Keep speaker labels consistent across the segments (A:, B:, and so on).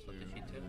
A: What did she do?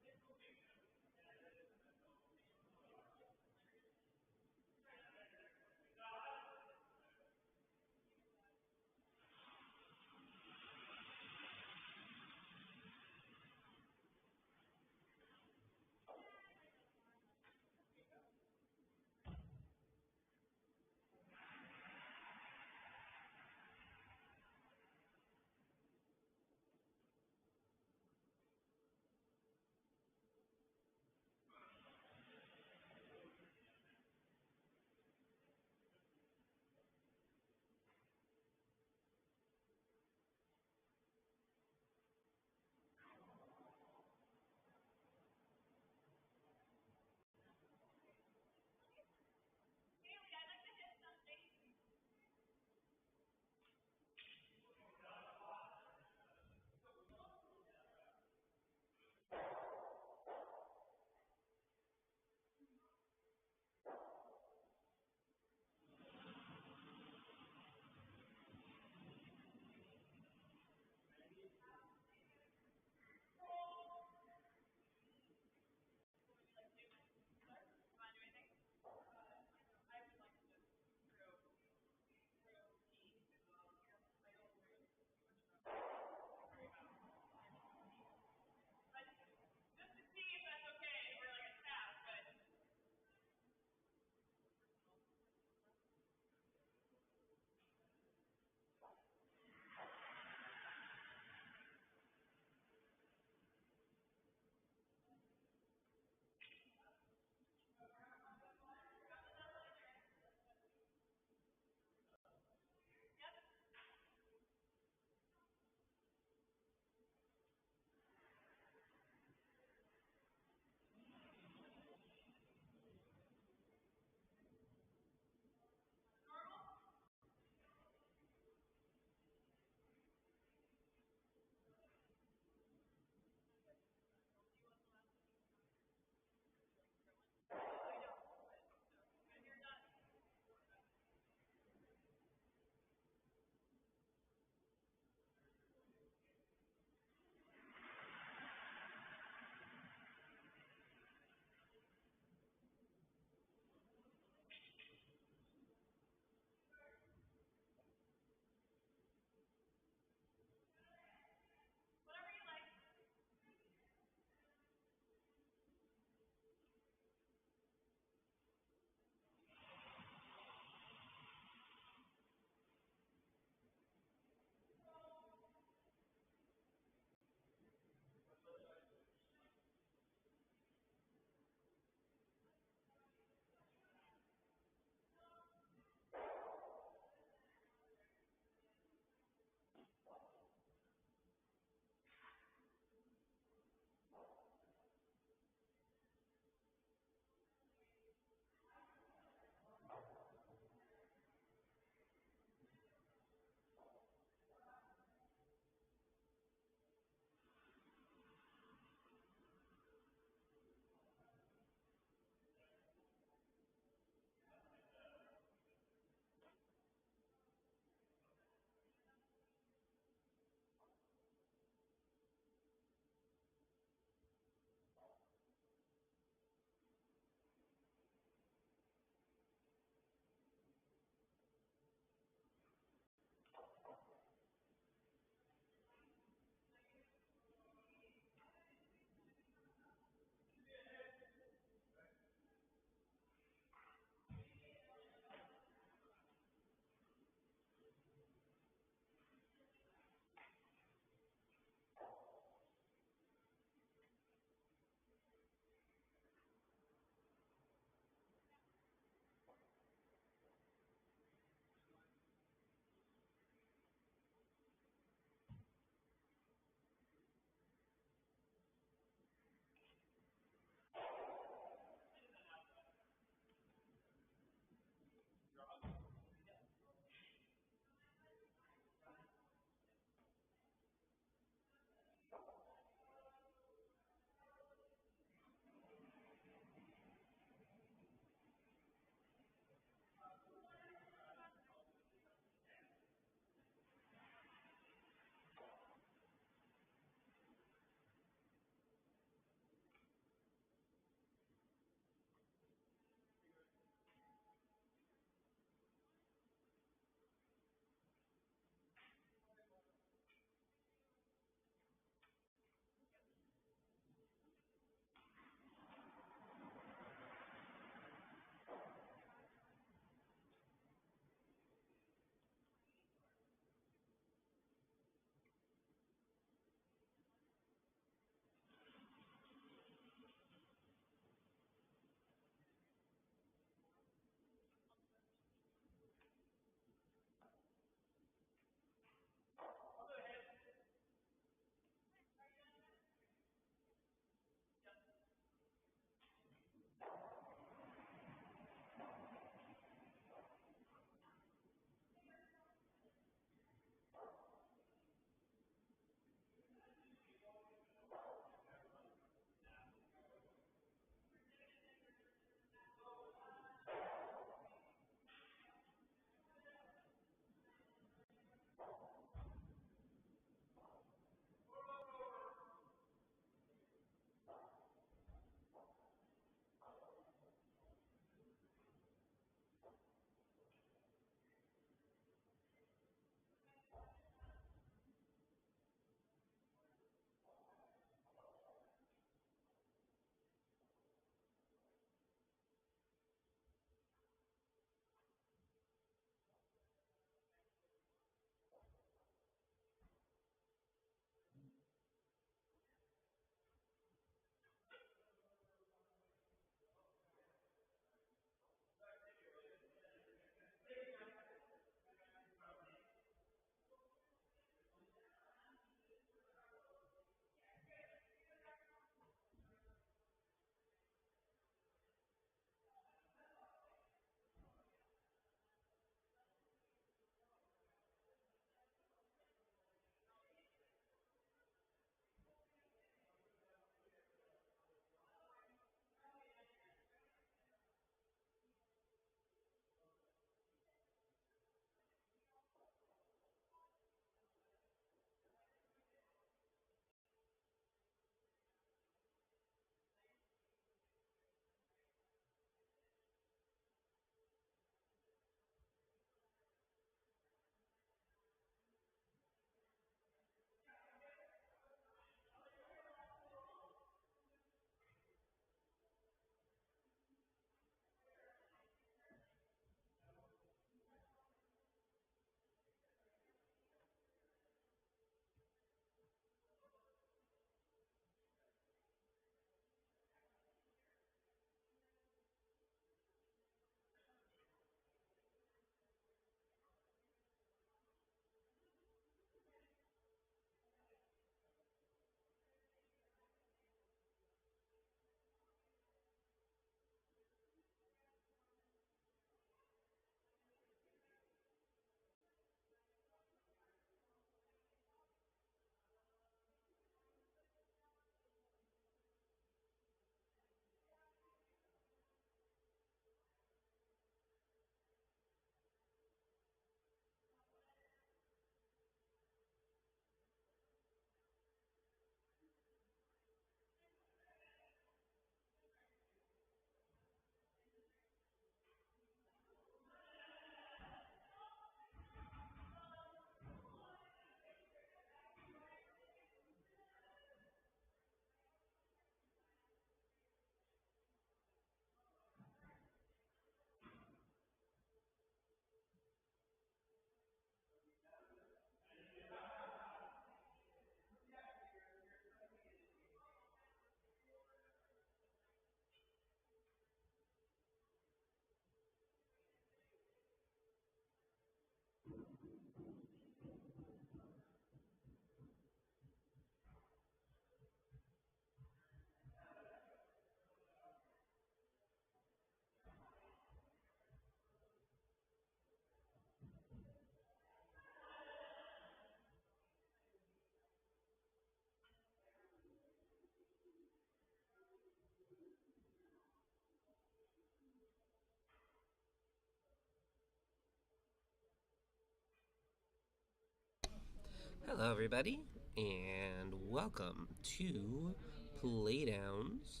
A: Hello, everybody, and welcome to Playdowns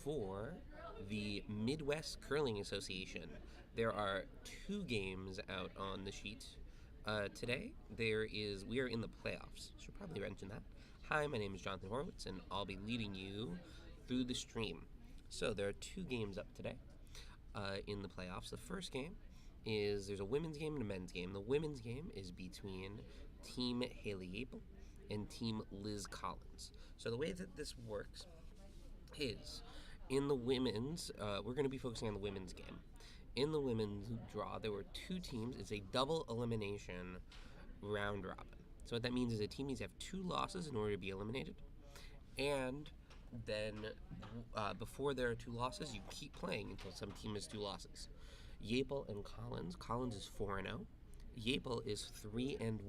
A: for the Midwest Curling Association. There are two games out on the sheet today. We are in the playoffs. Should probably mention that. Hi, my name is Jonathan Horowitz, and I'll be leading you through the stream. So there are two games up today in the playoffs. The first game is there's a women's game and a men's game. The women's game is between Team Haley Yapel and Team Liz Collins. So the way that this works is in the women's, we're going to be focusing on the women's game. In the women's draw, there were two teams. It's a double elimination round robin. So what that means is a team needs to have two losses in order to be eliminated. And then before there are two losses, you keep playing until some team has two losses. Yapel and Collins. Collins is 4-0. Yapel is 3-1.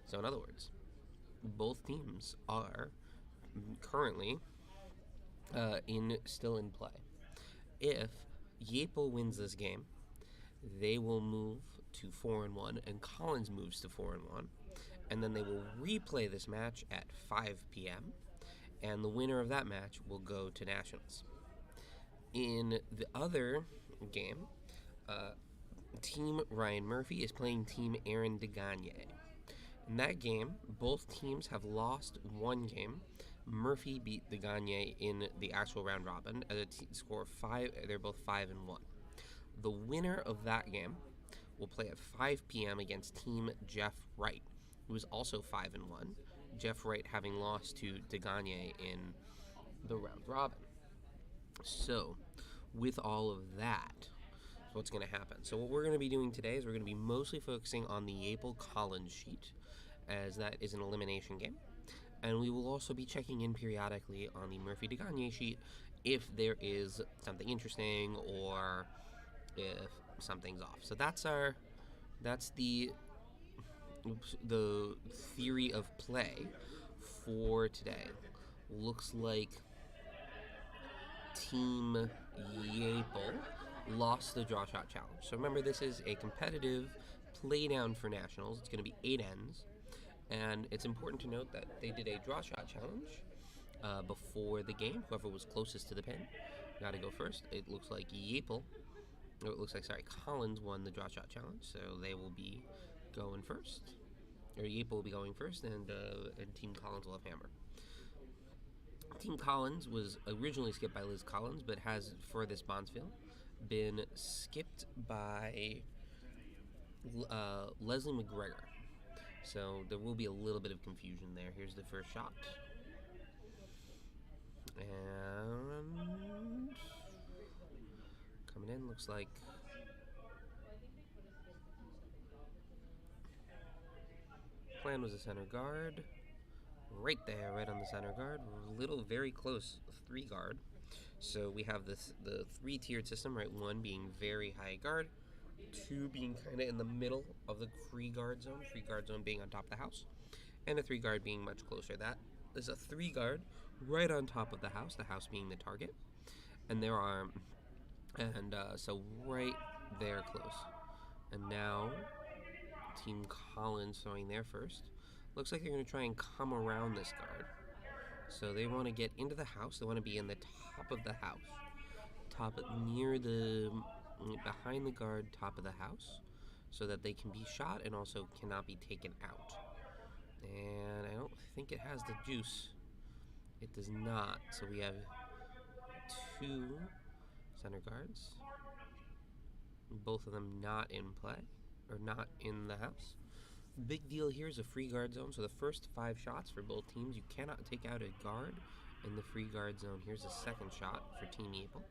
A: So in other words, both teams are currently still in play. If Yapel wins this game, they will move to 4-1, and Collins moves to 4-1, and then they will replay this match at 5 p.m. And the winner of that match will go to nationals. In the other game, Team Ryan Murphy is playing Team Aaron DeGagne. In that game, both teams have lost one game. Murphy beat DeGagne in the actual round robin at a score of 5. They're both 5-1. The winner of that game will play at 5 p.m. against Team Jeff Wright, who is also 5-1. Jeff Wright having lost to DeGagne in the round robin. So, with all of that, what's going to happen? So what we're going to be doing today is we're going to be mostly focusing on the Yapel-Collins sheet, as that is an elimination game. And we will also be checking in periodically on the Murphy-DeGagne sheet if there is something interesting or if something's off. So that's the theory of play for today. Looks like Team Yapel lost the draw shot challenge. So remember, this is a competitive play down for nationals. It's going to be 8 ends, and it's important to note that they did a draw shot challenge before the game. Whoever was closest to the pin got to go first. It looks like Collins won the draw shot challenge, so they will be going first. Or Yapel will be going first, and Team Collins will have hammer. Team Collins was originally skipped by Liz Collins, but has, for this Bondsfield, been skipped by Leslie McGregor. So there will be a little bit of confusion there. Here's the first shot. And coming in, looks like plan was a center guard. Right there, right on the center guard. Very close 3 guard. So we have the 3-tiered system, right? 1 being very high guard, 2 being kind of in the middle of the free guard zone being on top of the house, and a 3 guard being much closer. That is a 3 guard right on top of the house being the target. And so right there close. And now Team Collins throwing there first. Looks like they're going to try and come around this guard. So they want to get into the house. They want to be in the top of the house. Behind the guard, top of the house, so that they can be shot and also cannot be taken out. And I don't think it has the juice. It does not. So we have 2 center guards. Both of them not in play, or not in the house. Big deal here is a free guard zone. So the first 5 shots for both teams, you cannot take out a guard in the free guard zone. Here's the second shot for Team Yapel.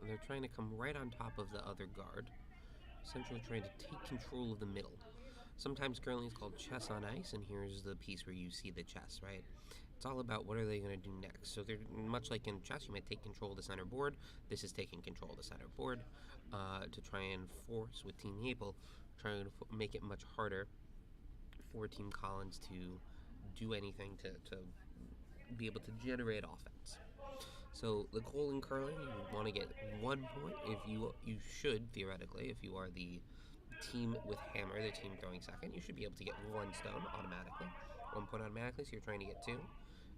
A: They're trying to come right on top of the other guard, essentially trying to take control of the middle. Sometimes curling is called chess on ice, and here's the piece where you see the chess, right? It's all about what are they going to do next. So they're much like in chess, you might take control of the center board. This is taking control of the center board to try and force, with Team Yapel, trying to make it much harder for Team Collins to do anything to be able to generate offense. So the goal in curling, you want to get 1 point. If you should theoretically, if you are the team with hammer, the team throwing second, you should be able to get 1 stone automatically, 1 point automatically. So you're trying to get 2.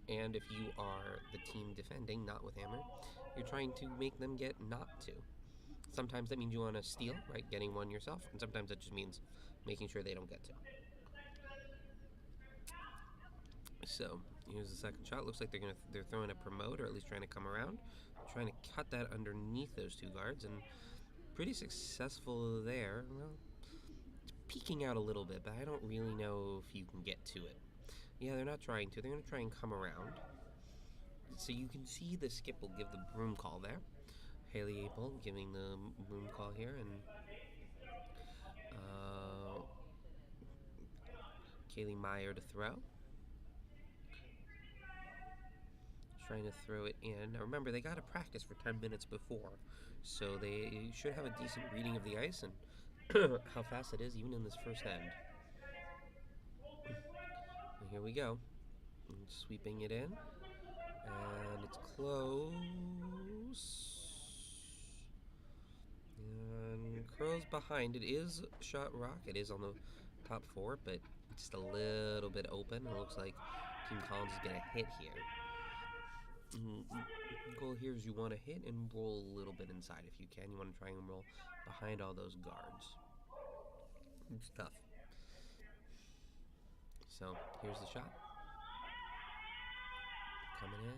A: And if you are the team defending, not with hammer, you're trying to make them get not 2. Sometimes that means you want to steal, right, getting 1 yourself, and sometimes that just means making sure they don't get 2. So here's the second shot. Looks like they're throwing a promote, or at least trying to come around, trying to cut that underneath those 2 guards, and pretty successful there. Well, it's peeking out a little bit, but I don't really know if you can get to it. Yeah, they're not trying to. They're going to try and come around. So you can see the skip will give the broom call there. Haley Apel giving the broom call here, and Kaylee Meyer to throw. Trying to throw it in. Now remember, they got to practice for 10 minutes before, so they should have a decent reading of the ice and how fast it is even in this first end. And here we go. Sweeping it in, and it's close. And curls behind. It is shot rock. It is on the top 4, but just a little bit open. It looks like Team Collins is going to hit here. Goal here is you want to hit and roll a little bit inside if you can. You want to try and roll behind all those guards. It's tough. So here's the shot. Coming in.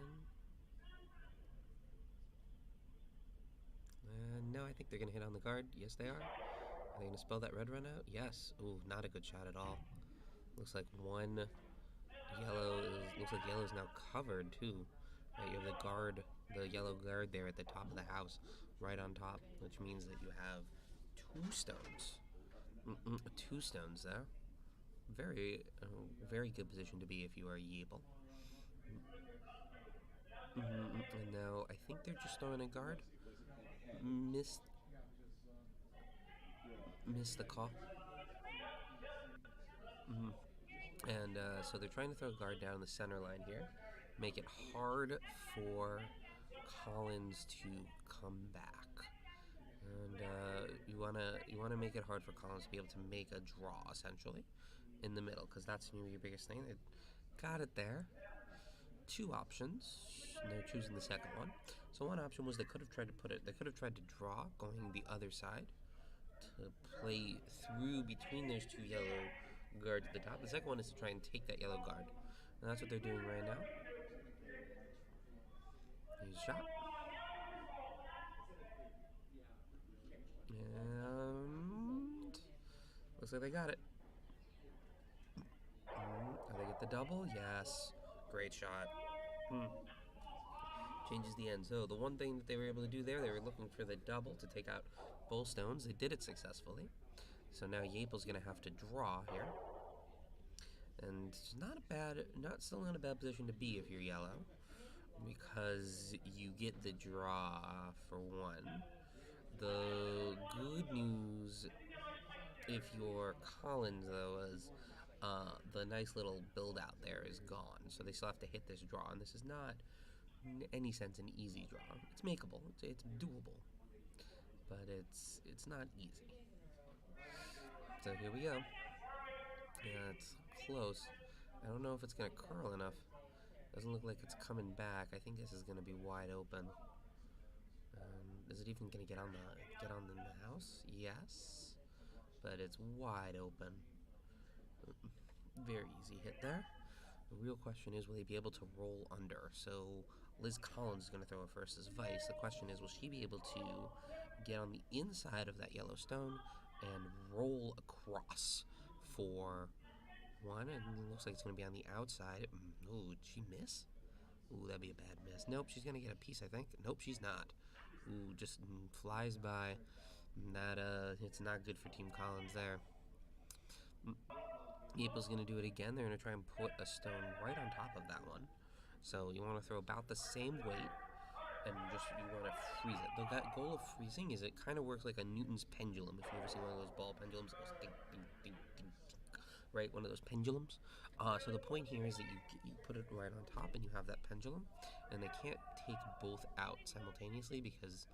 A: No, I think they're going to hit on the guard. Yes, they are. Are they going to spell that red run out? Yes. Ooh, not a good shot at all. Looks like yellow's now covered too. Right, you have the yellow guard there at the top of the house, right on top, which means that you have 2 stones. 2 stones there. Very, very good position to be if you are Yeeble. And now I think they're just throwing a guard. Missed the call. And so they're trying to throw a guard down the center line here, make it hard for Collins to come back. And you wanna make it hard for Collins to be able to make a draw essentially in the middle, because that's gonna be your biggest thing. They got it there. 2 options. And they're choosing the second one. So one option was they could have tried to draw going the other side to play through between those 2 yellow guards at the top. The second one is to try and take that yellow guard. And that's what they're doing right now. Here's a shot. And looks like they got it. They get the double? Yes. Great shot. Changes the end. So the one thing that they were able to do there, they were looking for the double to take out both stones. They did it successfully. So now Yapel's going to have to draw here. And it's still not a bad position to be if you're yellow, because you get the draw for 1. The good news if you're Collins, though, is the nice little build out there is gone. So they still have to hit this draw, and this is not in any sense an easy draw. It's makeable. It's doable, but it's not easy. So here we go. Yeah, it's close. I don't know if it's gonna curl enough. Doesn't look like it's coming back. I think this is gonna be wide open. Is it even gonna get on the house? Yes, but it's wide open. Very easy hit there. The real question is, will they be able to roll under? So Liz Collins is going to throw it first as Vice. The question is, will she be able to get on the inside of that yellow stone and roll across for 1? And it looks like it's going to be on the outside. Ooh, did she miss? Ooh, that'd be a bad miss. Nope, she's going to get a piece, I think. Nope, she's not. Ooh, just flies by. It's not good for Team Collins there. Yapel's going to do it again. They're going to try and put a stone right on top of that one. So you want to throw about the same weight, and you want to freeze it. The goal of freezing is it kind of works like a Newton's pendulum. If you ever seen one of those ball pendulums, it goes ding, ding, ding, ding, ding. right? One of those pendulums. So the point here is that you put it right on top and you have that pendulum, and they can't take both out simultaneously because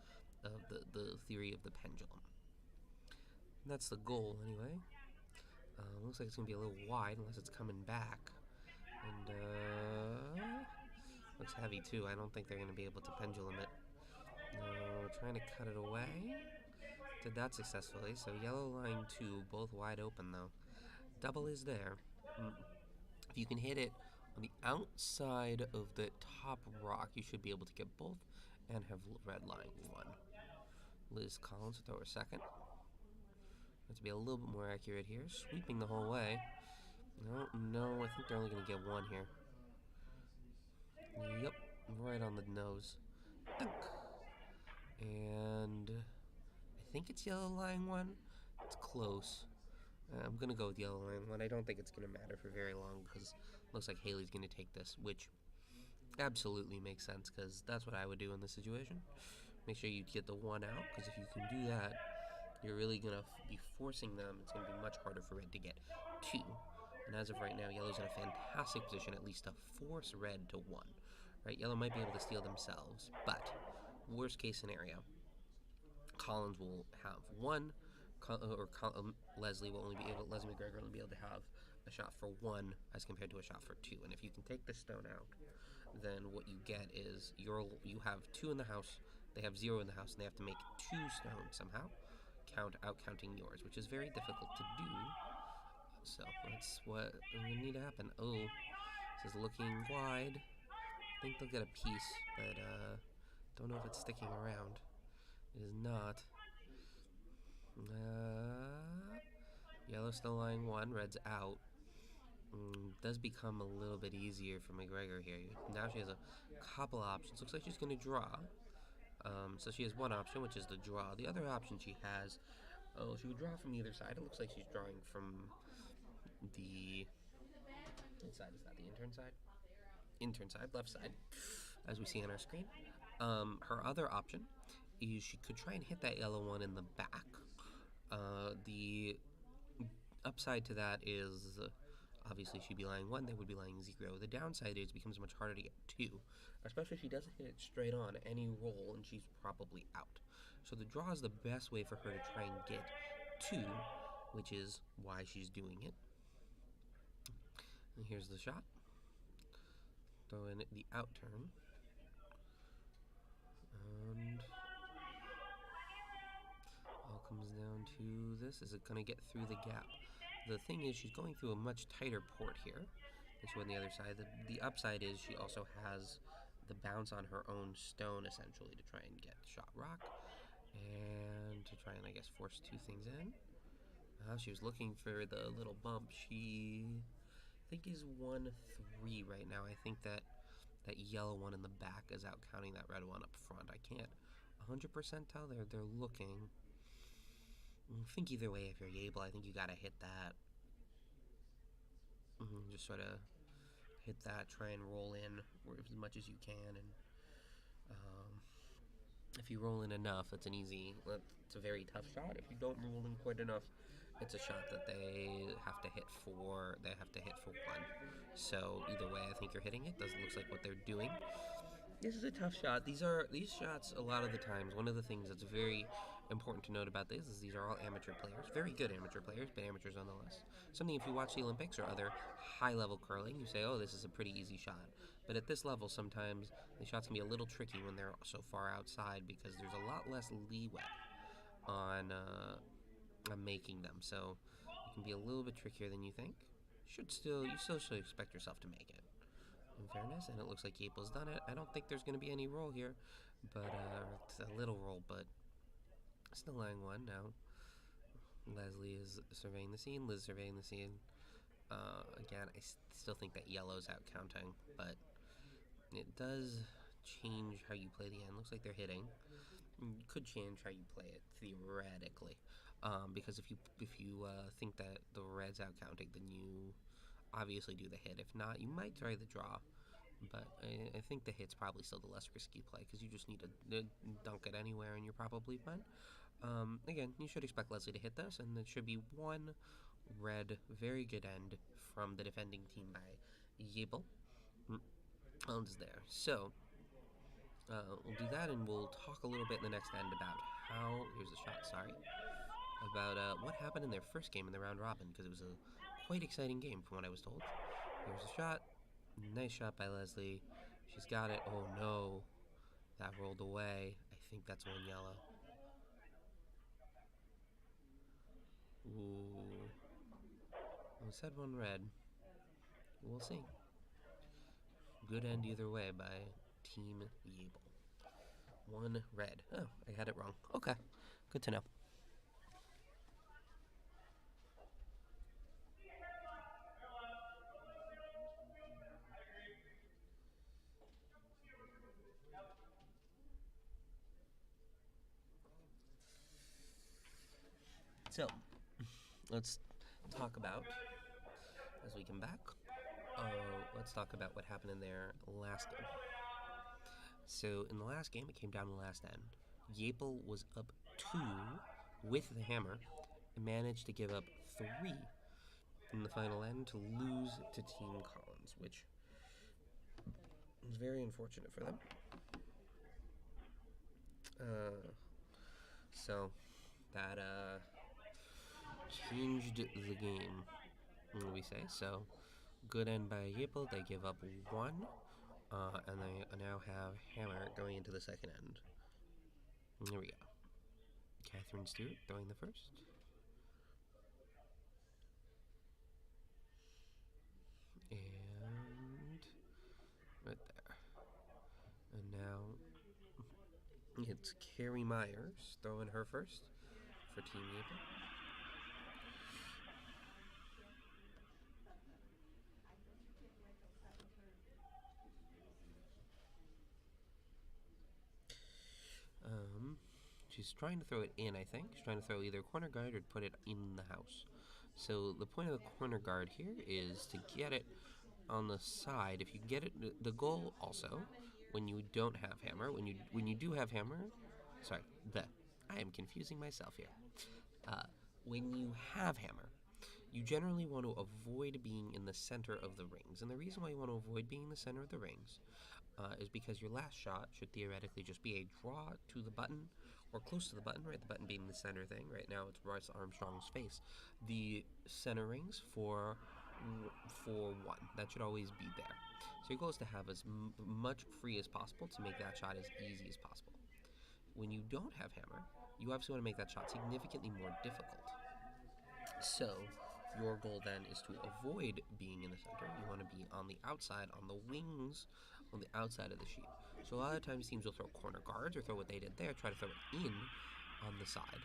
A: of the theory of the pendulum. And that's the goal, anyway. Looks like it's going to be a little wide unless it's coming back. And, looks heavy, too. I don't think they're going to be able to pendulum it. Trying to cut it away. Did that successfully. So yellow line 2, both wide open, though. Double is there. If you can hit it on the outside of the top rock, you should be able to get both and have red line 1. Liz Collins throw her second. Have to be a little bit more accurate here. Sweeping the whole way. No, I think they're only going to get 1 here. Yep, right on the nose. And I think it's yellow line 1. It's close. I'm going to go with yellow line 1. I don't think it's going to matter for very long because it looks like Haley's going to take this, which absolutely makes sense because that's what I would do in this situation. Make sure you get the 1 out, because if you can do that, you're really going to be forcing them. It's going to be much harder for red to get 2. And as of right now, yellow's in a fantastic position at least to force red to 1. Right? Yellow might be able to steal themselves, but worst case scenario, Collins will have 1, Leslie will only be able, Leslie McGregor will be able to have a shot for 1 as compared to a shot for 2. And if you can take this stone out, then what you get is you have 2 in the house, they have 0 in the house, and they have to make 2 stones somehow, counting yours, which is very difficult to do. So that's what will need to happen. Oh, this is looking wide. I think they'll get a piece, but don't know if it's sticking around. It is not. Yellow still lying 1, red's out. Does become a little bit easier for McGregor here. Now she has a couple options. Looks like she's going to draw. So she has 1 option, which is the draw. The other option she has, she would draw from either side. It looks like she's drawing from the... What side is that? The intern side? Intern side, left side, as we see on our screen. Her other option is she could try and hit that yellow 1 in the back. The upside to that is... obviously, she'd be lying 1, they would be lying 0. The downside is it becomes much harder to get 2, especially if she doesn't hit it straight on any roll, and she's probably out. So the draw is the best way for her to try and get 2, which is why she's doing it. And here's the shot. Throw in the out turn. And all comes down to this. Is it going to get through the gap? The thing is, she's going through a much tighter port here than she would on the other side. The upside is she also has the bounce on her own stone, essentially, to try and get shot rock. And to try and, I guess, force 2 things in. She was looking for the little bump. She, I think, is 1-3 right now. I think that yellow 1 in the back is out counting that red 1 up front. I can't 100% tell. They're looking. I think either way, if you're able, I think you gotta hit that. Just sort of hit that, try and roll in as much as you can, and if you roll in enough, it's a very tough shot. If you don't roll in quite enough, it's a shot that they have to hit for 1. So either way, I think you're hitting it. Doesn't look like what they're doing. This is a tough shot. These shots, a lot of the times, one of the things that's very important to note about this is these are all amateur players. Very good amateur players, but amateurs nonetheless. Something, if you watch the Olympics or other high-level curling, you say, oh, this is a pretty easy shot. But at this level, sometimes the shots can be a little tricky when they're so far outside because there's a lot less leeway on making them. So it can be a little bit trickier than you think. You still should expect yourself to make it, in fairness, and it looks like Yapel's done it. I don't think there's going to be any roll here, but it's a little roll, but still lying 1 now. Leslie is surveying the scene, Liz surveying the scene. Again, I still think that yellow's out counting, but it does change how you play the end. Looks like they're hitting. Could change how you play it, theoretically. Because if you think that the red's out counting, then you obviously do the hit. If not, you might try the draw, but I think the hit's probably still the less risky play because you just need to dunk it anywhere and you're probably fine. Again, you should expect Leslie to hit this, and it should be 1 red, very good end from the defending team by Yabel. Collins there. So, we'll do that, and we'll talk a little bit in the next end about how. Here's the shot, sorry. About what happened in their first game in the round robin, because it was a quite exciting game from what I was told. Here's the shot. Nice shot by Leslie. She's got it. Oh no. That rolled away. I think that's one yellow. Ooh. I said one red. We'll see. Good end either way by Team Yable. One red. Oh, I had it wrong. Okay. Good to know. So, let's talk about, as we come back, let's talk about what happened in their last game. So, in the last game, it came down to the last end. Yapel was up 2 with the hammer and managed to give up 3 in the final end to lose to Team Collins, which was very unfortunate for them. So, that changed the game, we say. So, good end by Yapel. They give up 1, and they now have hammer going into the second end. Here we go. Catherine Stewart throwing the first. And right there. And now it's Carrie Myers throwing her first for Team Yapel. She's trying to throw it in, I think. She's trying to throw either corner guard or put it in the house. So the point of the corner guard here is to get it on the side. If you get it, the goal also, when you don't have hammer, when you do have hammer, sorry, I am confusing myself here. When you have hammer, you generally want to avoid being in the center of the rings. And the reason why you want to avoid being in the center of the rings is because your last shot should theoretically just be a draw to the button or close to the button, right? The button being the center thing. Right now it's Bryce Armstrong's face. The center rings for 1. That should always be there. So your goal is to have as much free as possible to make that shot as easy as possible. When you don't have hammer, you obviously want to make that shot significantly more difficult. So your goal then is to avoid being in the center. You want to be on the outside, on the wings, on the outside of the sheet. So a lot of times teams will throw corner guards or throw what they did there, try to throw it in on the side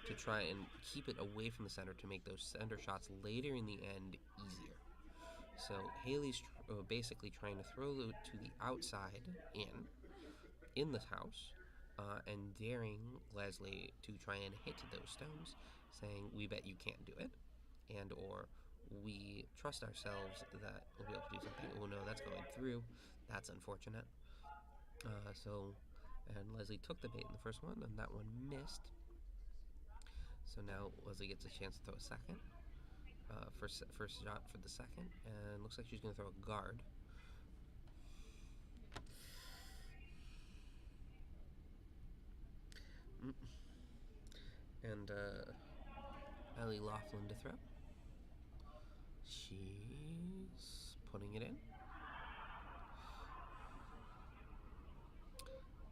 A: to try and keep it away from the center to make those center shots later in the end easier. So Haley's basically trying to throw it to the outside in this house, and daring Leslie to try and hit those stones, saying, we bet you can't do it, and or we trust ourselves that we'll be able to do something. Oh no, that's going through. That's unfortunate. And Leslie took the bait in the first one, and that one missed. So now Leslie gets a chance to throw a second. First shot for the second, and looks like she's going to throw a guard. And Ellie Laughlin to throw. She's putting it in.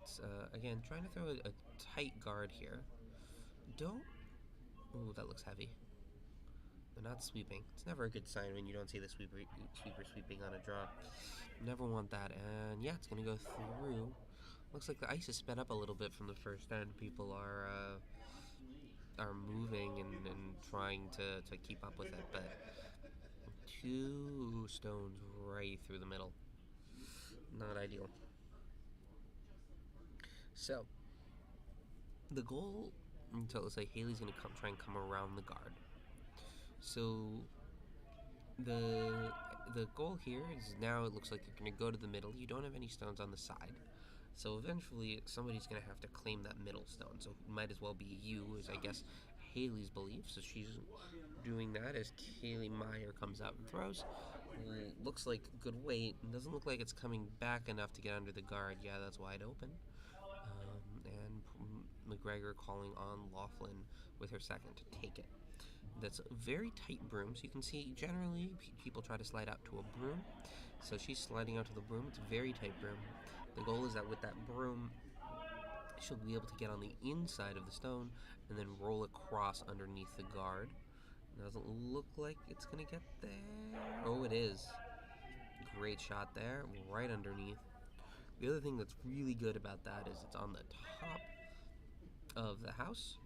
A: It's, again, trying to throw a tight guard here. Don't... Ooh, that looks heavy. They're not sweeping. It's never a good sign when you don't see the sweeper sweeping on a draw. Never want that. And yeah, it's going to go through. Looks like the ice is sped up a little bit from the first end. People are moving and trying to keep up with it, but 2 stones right through the middle. Not ideal. So the goal, so it looks like Haley's going to try and come around the guard. So the goal here is now it looks like you're going to go to the middle. You don't have any stones on the side. So eventually somebody's going to have to claim that middle stone. So it might as well be you, is I guess Haley's belief. So she's doing that as Kaylee Meyer comes out and throws. Looks like good weight. Doesn't look like it's coming back enough to get under the guard. Yeah, that's wide open. And McGregor calling on Laughlin with her second to take it. That's a very tight broom, so you can see generally people try to slide out to a broom. So she's sliding out to the broom. It's a very tight broom. The goal is that with that broom, she'll be able to get on the inside of the stone and then roll across underneath the guard. Doesn't look like it's going to get there. Oh, it is. Great shot there, right underneath. The other thing that's really good about that is it's on the top of the house,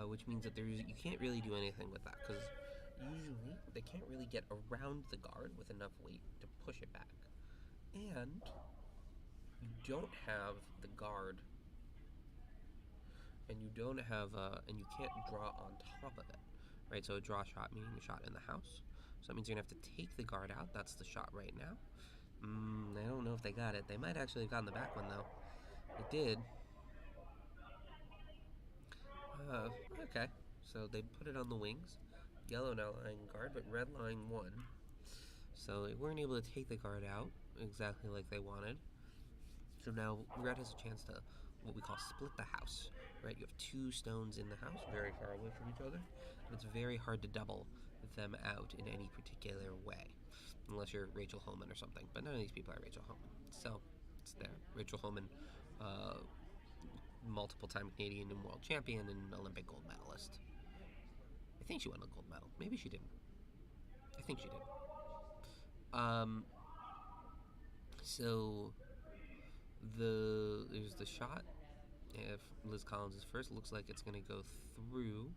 A: which means that you can't really do anything with that because usually they can't really get around the guard with enough weight to push it back. And you don't have the guard, and you can't draw on top of it, right? So a draw shot meaning a shot in the house. So that means you're gonna have to take the guard out. That's the shot right now. I don't know if they got it. They might actually have gotten the back one though. They did. Okay. So they put it on the wings. Yellow now lying guard, but red lying one. So they weren't able to take the guard out exactly like they wanted. So now red has a chance to what we call split the house, right? You have two stones in the house, very far away from each other, and it's very hard to double them out in any particular way, unless you're Rachel Homan or something. But none of these people are Rachel Homan, so it's there. Rachel Homan, multiple-time Canadian and world champion and Olympic gold medalist. I think she won a gold medal. Maybe she didn't. I think she did. So there's the shot. If Liz Collins is first, looks like it's going to go through.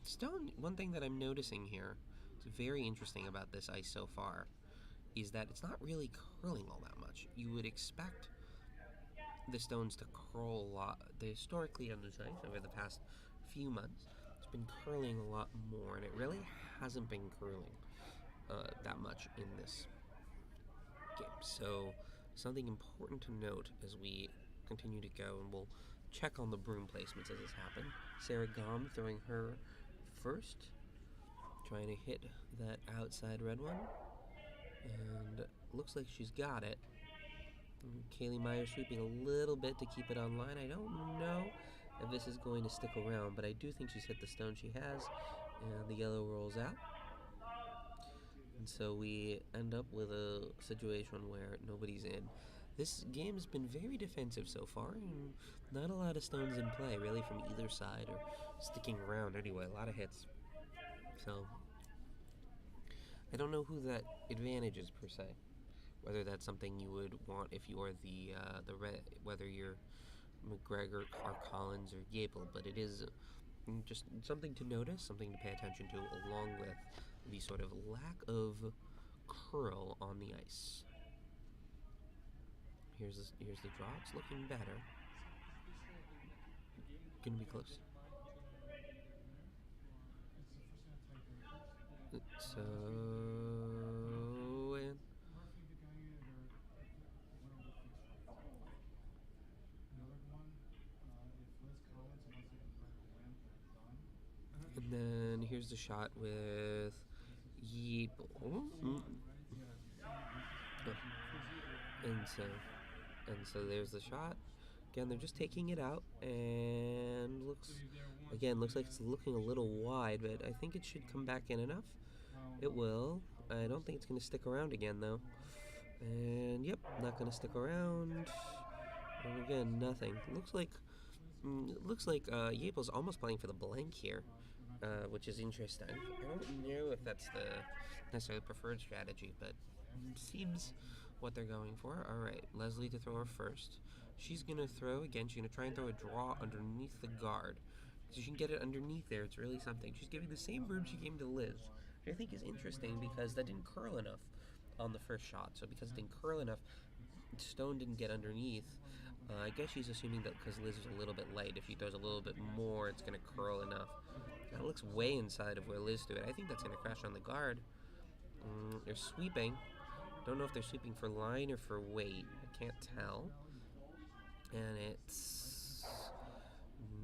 A: Stone, one thing that I'm noticing here, it's very interesting about this ice so far, is that it's not really curling all that much. You would expect the stones to curl a lot. Historically on this ice, over the past few months, it's been curling a lot more, and it really hasn't been curling that much in this game. So something important to note as we continue to go, and we'll check on the broom placements as this happened. Sarah Gom throwing her first, trying to hit that outside red one, and looks like she's got it. Kaylee Meyer sweeping a little bit to keep it online. I don't know if this is going to stick around, but I do think she's hit the stone she has, and the yellow rolls out. And so we end up with a situation where nobody's in. This game has been very defensive so far, and not a lot of stones in play, really, from either side, or sticking around anyway. A lot of hits. So I don't know who that advantage is, per se. Whether that's something you would want if you're the red, whether you're McGregor or Collins or Gable, but it is just something to notice, something to pay attention to, along with the sort of lack of curl on the ice. Here's the draw. It's looking better. Gonna be close. So and then here's the shot with Yeeple. And so there's the shot. Again, they're just taking it out, and looks like it's looking a little wide, but I think it should come back in enough. It will. I don't think it's going to stick around again, though. And yep, not going to stick around. And again, nothing. Looks like Yaple's almost playing for the blank here, which is interesting. I don't know if that's the necessarily preferred strategy, but seems what they're going for. All right, Leslie to throw her first. She's going to throw again. She's going to try and throw a draw underneath the guard. So she can get it underneath there. It's really something. She's giving the same broom she gave to Liz, which I think is interesting because that didn't curl enough on the first shot. So because it didn't curl enough, stone didn't get underneath. I guess she's assuming that because Liz is a little bit light, if she throws a little bit more, it's going to curl enough. That looks way inside of where Liz threw it. I think that's going to crash on the guard. They're sweeping. Don't know if they're sweeping for line or for weight. I can't tell. And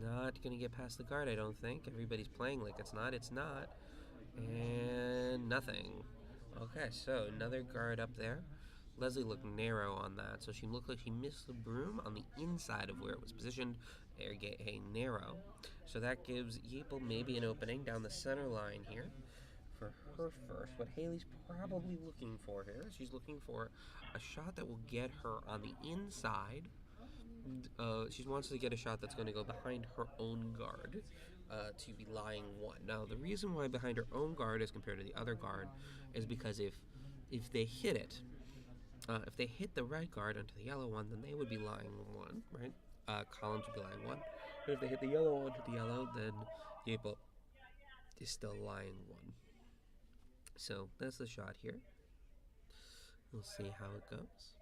A: Not going to get past the guard, I don't think. Everybody's playing like it's not. It's not. And nothing. Okay, so another guard up there. Leslie looked narrow on that, so she looked like she missed the broom on the inside of where it was positioned. Hey, narrow. So that gives Yeeple maybe an opening down the center line here for her first. What Haley's probably looking for here, she's looking for a shot that will get her on the inside. She wants to get a shot that's going to go behind her own guard to be lying one. Now, the reason why behind her own guard as compared to the other guard is because if they hit it, if they hit the red guard onto the yellow one, then they would be lying one, right? Collins would be lying one. But if they hit the yellow onto the yellow, then Yeaple is still lying one. So that's the shot here. We'll see how it goes.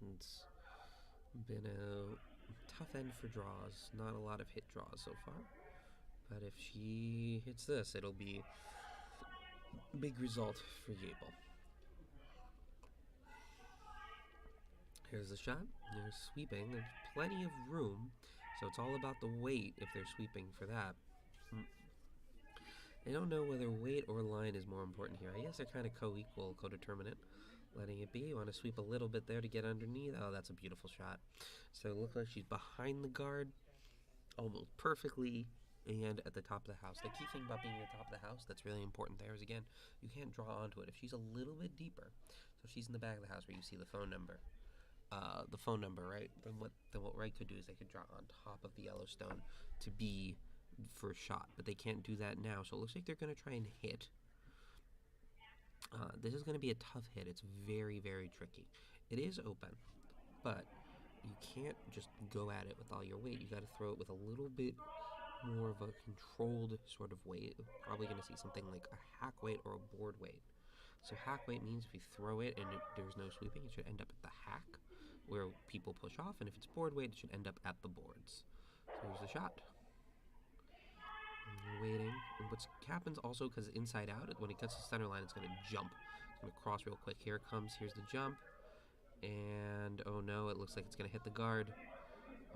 A: It's been a tough end for draws. Not a lot of hit draws so far. But if she hits this, it'll be a big result for Yeaple. Here's the shot. They're sweeping. There's plenty of room, so it's all about the weight if they're sweeping for that. I don't know whether weight or line is more important here. I guess they're kind of co-equal, co-determinate. Letting it be. You want to sweep a little bit there to get underneath. Oh, that's a beautiful shot. So it looks like she's behind the guard almost perfectly and at the top of the house. The key thing about being at the top of the house that's really important there is, again, you can't draw onto it. If she's a little bit deeper, so if she's in the back of the house where you see the phone number, right? Then what Red could do is they could draw on top of the Yellowstone to be for a shot, but they can't do that now. So it looks like they're going to try and hit. This is going to be a tough hit. It's very, very tricky. It is open, but you can't just go at it with all your weight. You got to throw it with a little bit more of a controlled sort of weight. Probably going to see something like a hack weight or a board weight. So hack weight means if you throw it and there's no sweeping, it should end up at the hack where people push off, and if it's board weight, it should end up at the boards. So here's the shot. And you're waiting. And what happens also, because inside out, when it gets to the center line, it's going to jump. It's going to cross real quick. Here it comes. Here's the jump. And, oh no, it looks like it's going to hit the guard.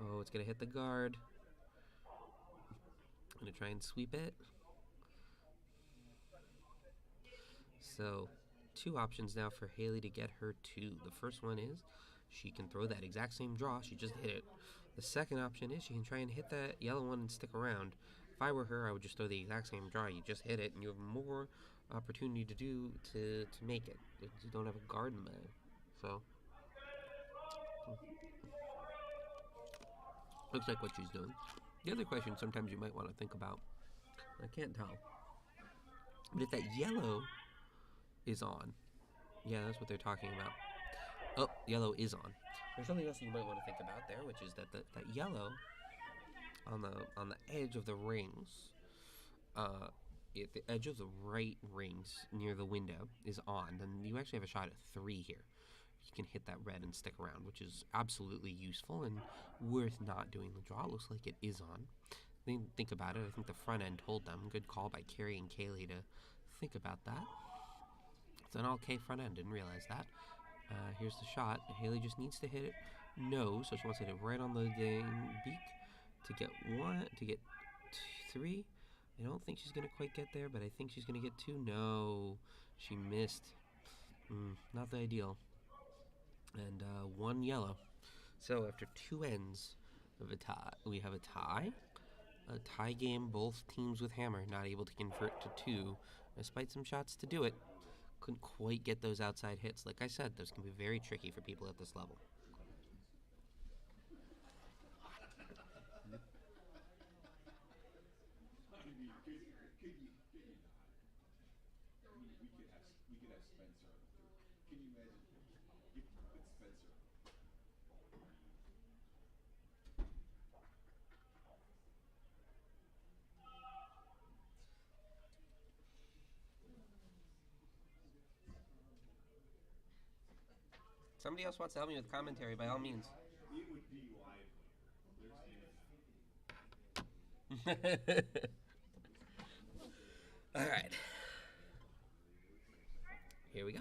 A: Oh, it's going to hit the guard. I'm going to try and sweep it. So, two options now for Haley to get her two. The first one is she can throw that exact same draw. She just hit it. The second option is she can try and hit that yellow one and stick around. If I were her, I would just throw the exact same draw. You just hit it, and you have more opportunity to make it. You don't have a guard in there. So, looks like what she's doing. The other question sometimes you might want to think about, I can't tell, but if that yellow is on, yeah, that's what they're talking about. Oh, yellow is on. There's something else you might want to think about there, which is that that yellow on the edge of the rings, at the edge of the right rings near the window is on. Then you actually have a shot at 3 here. You can hit that red and stick around, which is absolutely useful and worth not doing the draw. It looks like it is on. Think about it. I think the front end told them. Good call by Carrie and Kaylee to think about that. It's an all-K front end. Didn't realize that. Here's the shot. Haley just needs to hit it. No, so she wants to hit it right on the beak to get 1, to get 3. I don't think she's going to quite get there, but I think she's going to get 2. No, she missed. Not the ideal. And 1 yellow. So after 2 ends of a tie, we have a tie. A tie game, both teams with hammer, not able to convert to 2, despite some shots to do it. Couldn't quite get those outside hits. Like I said, those can be very tricky for people at this level. Somebody else wants to help me with commentary, by all means. All right. Here we go.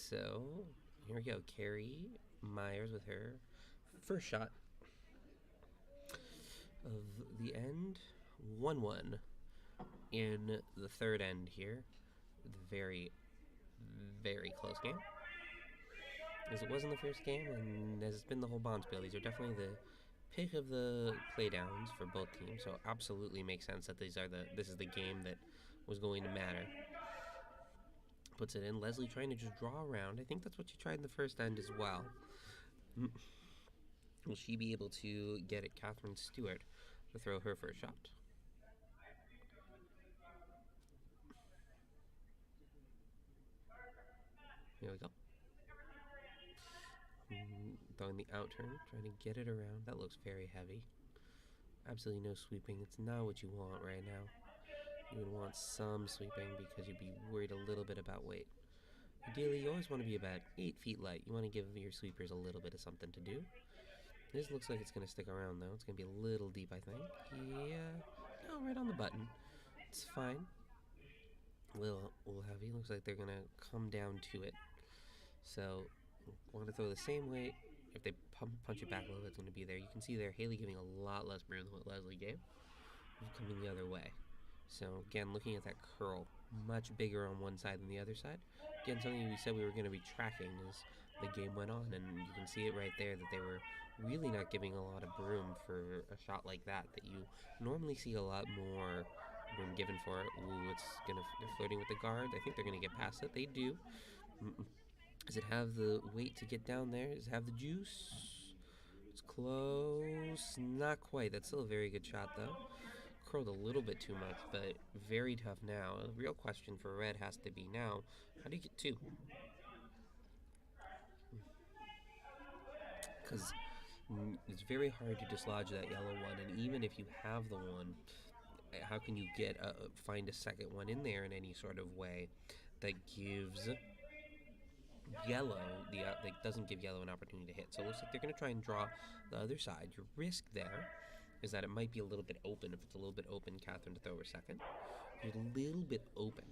A: So here we go. Carrie Myers with her first shot of the end. 1-1 in the third end here. Very, very close game. As it was in the first game, and as it's been the whole Bonspiel, these are definitely the pick of the playdowns for both teams. So absolutely makes sense that this is the game that was going to matter. Puts it in. Leslie trying to just draw around. I think that's what she tried in the first end as well. Will she be able to get at Catherine Stewart to throw her first shot? Here we go. Throwing the out turn, trying to get it around. That looks very heavy. Absolutely no sweeping. It's not what you want right now. You would want some sweeping because you'd be worried a little bit about weight. Ideally, you always want to be about 8 feet light. You want to give your sweepers a little bit of something to do. This looks like it's going to stick around, though. It's going to be a little deep, I think. Yeah. No, right on the button. It's fine. A little heavy. Looks like they're going to come down to it. So, want to throw the same weight. If they punch it back a little, it's going to be there. You can see there, Haley giving a lot less room than what Leslie gave. Coming the other way. So, again, looking at that curl, much bigger on one side than the other side. Again, something we said we were going to be tracking as the game went on, and you can see it right there that they were really not giving a lot of room for a shot like that you normally see a lot more room given for it. Ooh, they're flirting with the guard. I think they're going to get past it. They do. Does it have the weight to get down there? Does it have the juice? It's close. Not quite. That's still a very good shot, though. Curled a little bit too much, but very tough now. The real question for red has to be now, how do you get 2? Because it's very hard to dislodge that yellow one, and even if you have the one, how can you find a second one in there in any sort of way that gives yellow that doesn't give yellow an opportunity to hit? So it looks like they're going to try and draw the other side. Your risk there is that it might be a little bit open. If it's a little bit open, Catherine to throw her second. If it's a little bit open,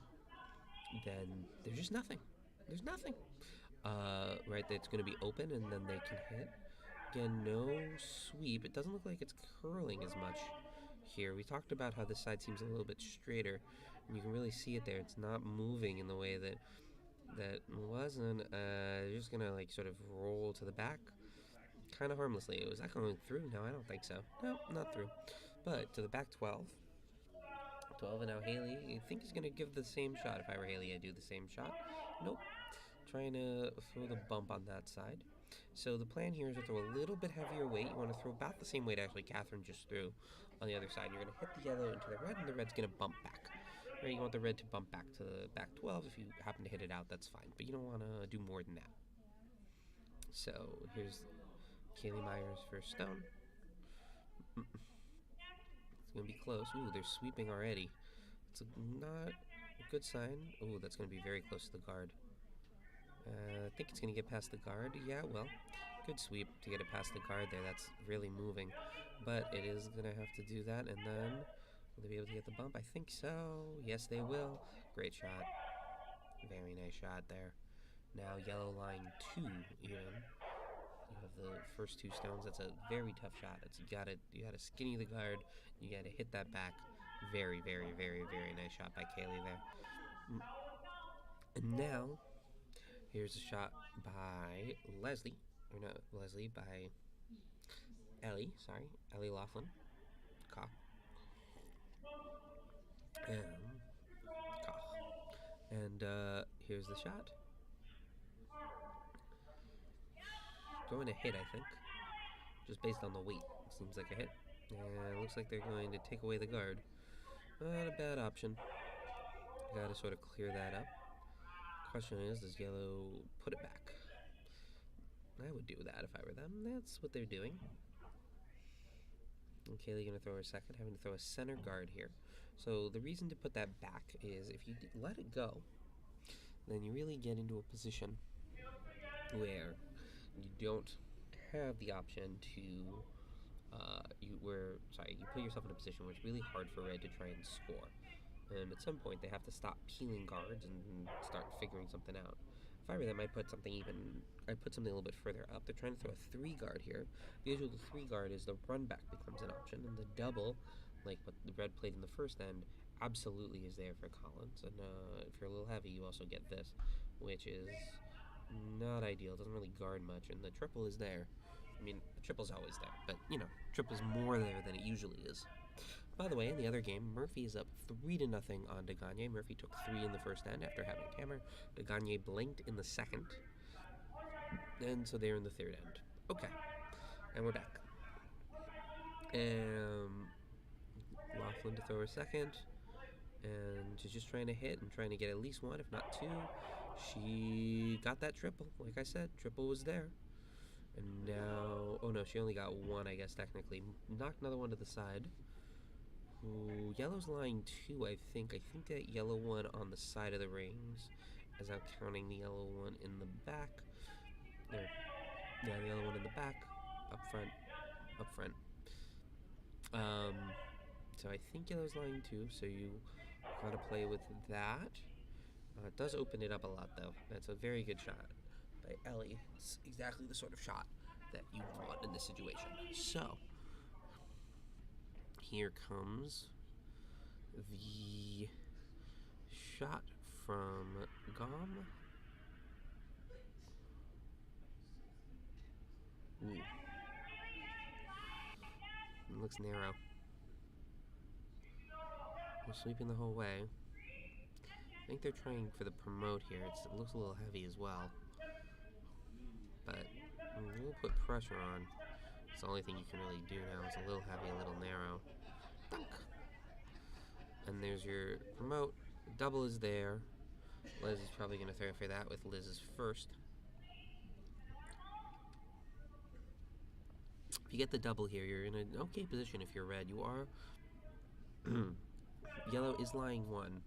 A: then there's just nothing. There's nothing. Right, that's going to be open, and then they can hit. Again, no sweep. It doesn't look like it's curling as much here. We talked about how this side seems a little bit straighter, and you can really see it there. It's not moving in the way that wasn't. Just going to like sort of roll to the back kind of harmlessly. Was that going through? No, I don't think so. No, not through. But to the back 12. 12, and now Haley, I think is going to give the same shot. If I were Haley, I'd do the same shot. Nope. Trying to throw the bump on that side. So the plan here is to throw a little bit heavier weight. You want to throw about the same weight actually Catherine just threw on the other side. You're going to hit the yellow into the red, and the red's going to bump back. Right, you want the red to bump back to the back 12. If you happen to hit it out, that's fine. But you don't want to do more than that. So here's Kaylee Myers' first stone. It's going to be close. Ooh, they're sweeping already. It's not a good sign. Ooh, that's going to be very close to the guard. I think it's going to get past the guard. Yeah, well, good sweep to get it past the guard there. That's really moving. But it is going to have to do that, and then will they be able to get the bump? I think so. Yes, they will. Great shot. Very nice shot there. Now yellow line 2 even. You have the first 2 stones. That's a very tough shot. You gotta skinny the guard. You gotta hit that back. Very, very, very, very nice shot by Kaylee there. And now, here's a shot by Leslie. Or not Leslie, by Ellie. Sorry, Ellie Laughlin. Cock. And here's the shot. Going to hit, I think. Just based on the weight. It seems like a hit. And it looks like they're going to take away the guard. Not a bad option. Gotta sort of clear that up. Question is, does yellow put it back? I would do that if I were them. That's what they're doing. And Kaylee gonna throw her second, having to throw a center guard here. So the reason to put that back is if you let it go, then you really get into a position where you don't have the option to you put yourself in a position where it's really hard for red to try and score. And at some point they have to stop peeling guards and start figuring something out. If I were them, I'd put something a little bit further up. They're trying to throw a 3 guard here. The issue with the 3 guard is the run back becomes an option, and the double, like what the red played in the first end, absolutely is there for Collins. And if you're a little heavy, you also get this, which is not ideal. It doesn't really guard much, and the triple is there. I mean, the triple's always there, but triple's more there than it usually is. By the way, in the other game, Murphy is up 3-0 on Deganye. Murphy took 3 in the first end after having hammer. Deganye blinked in the second, and so they're in the third end. Okay, and we're back. Laughlin to throw her second, and she's just trying to hit and trying to get at least one, if not two. She got that triple. Like I said, triple was there. And now, oh no, she only got one, I guess, technically. Knocked another one to the side. Ooh, yellow's lying 2, I think. I think that yellow one on the side of the rings is out counting the yellow one in the back. There. Yeah, the yellow one in the back. Up front. So I think yellow's lying 2, so you gotta play with that. It does open it up a lot, though. That's a very good shot by Ellie. It's exactly the sort of shot that you want in this situation. So, here comes the shot from Gom. Ooh. It looks narrow. They're sweeping the whole way. I think they're trying for the promote here. It looks a little heavy as well. But we'll put pressure on. It's the only thing you can really do now. It's a little heavy, a little narrow. Dunk. And there's your promote. Double is there. Liz is probably going to throw for that with Liz's first. If you get the double here, you're in an okay position if you're red. You are. Yellow is lying 1.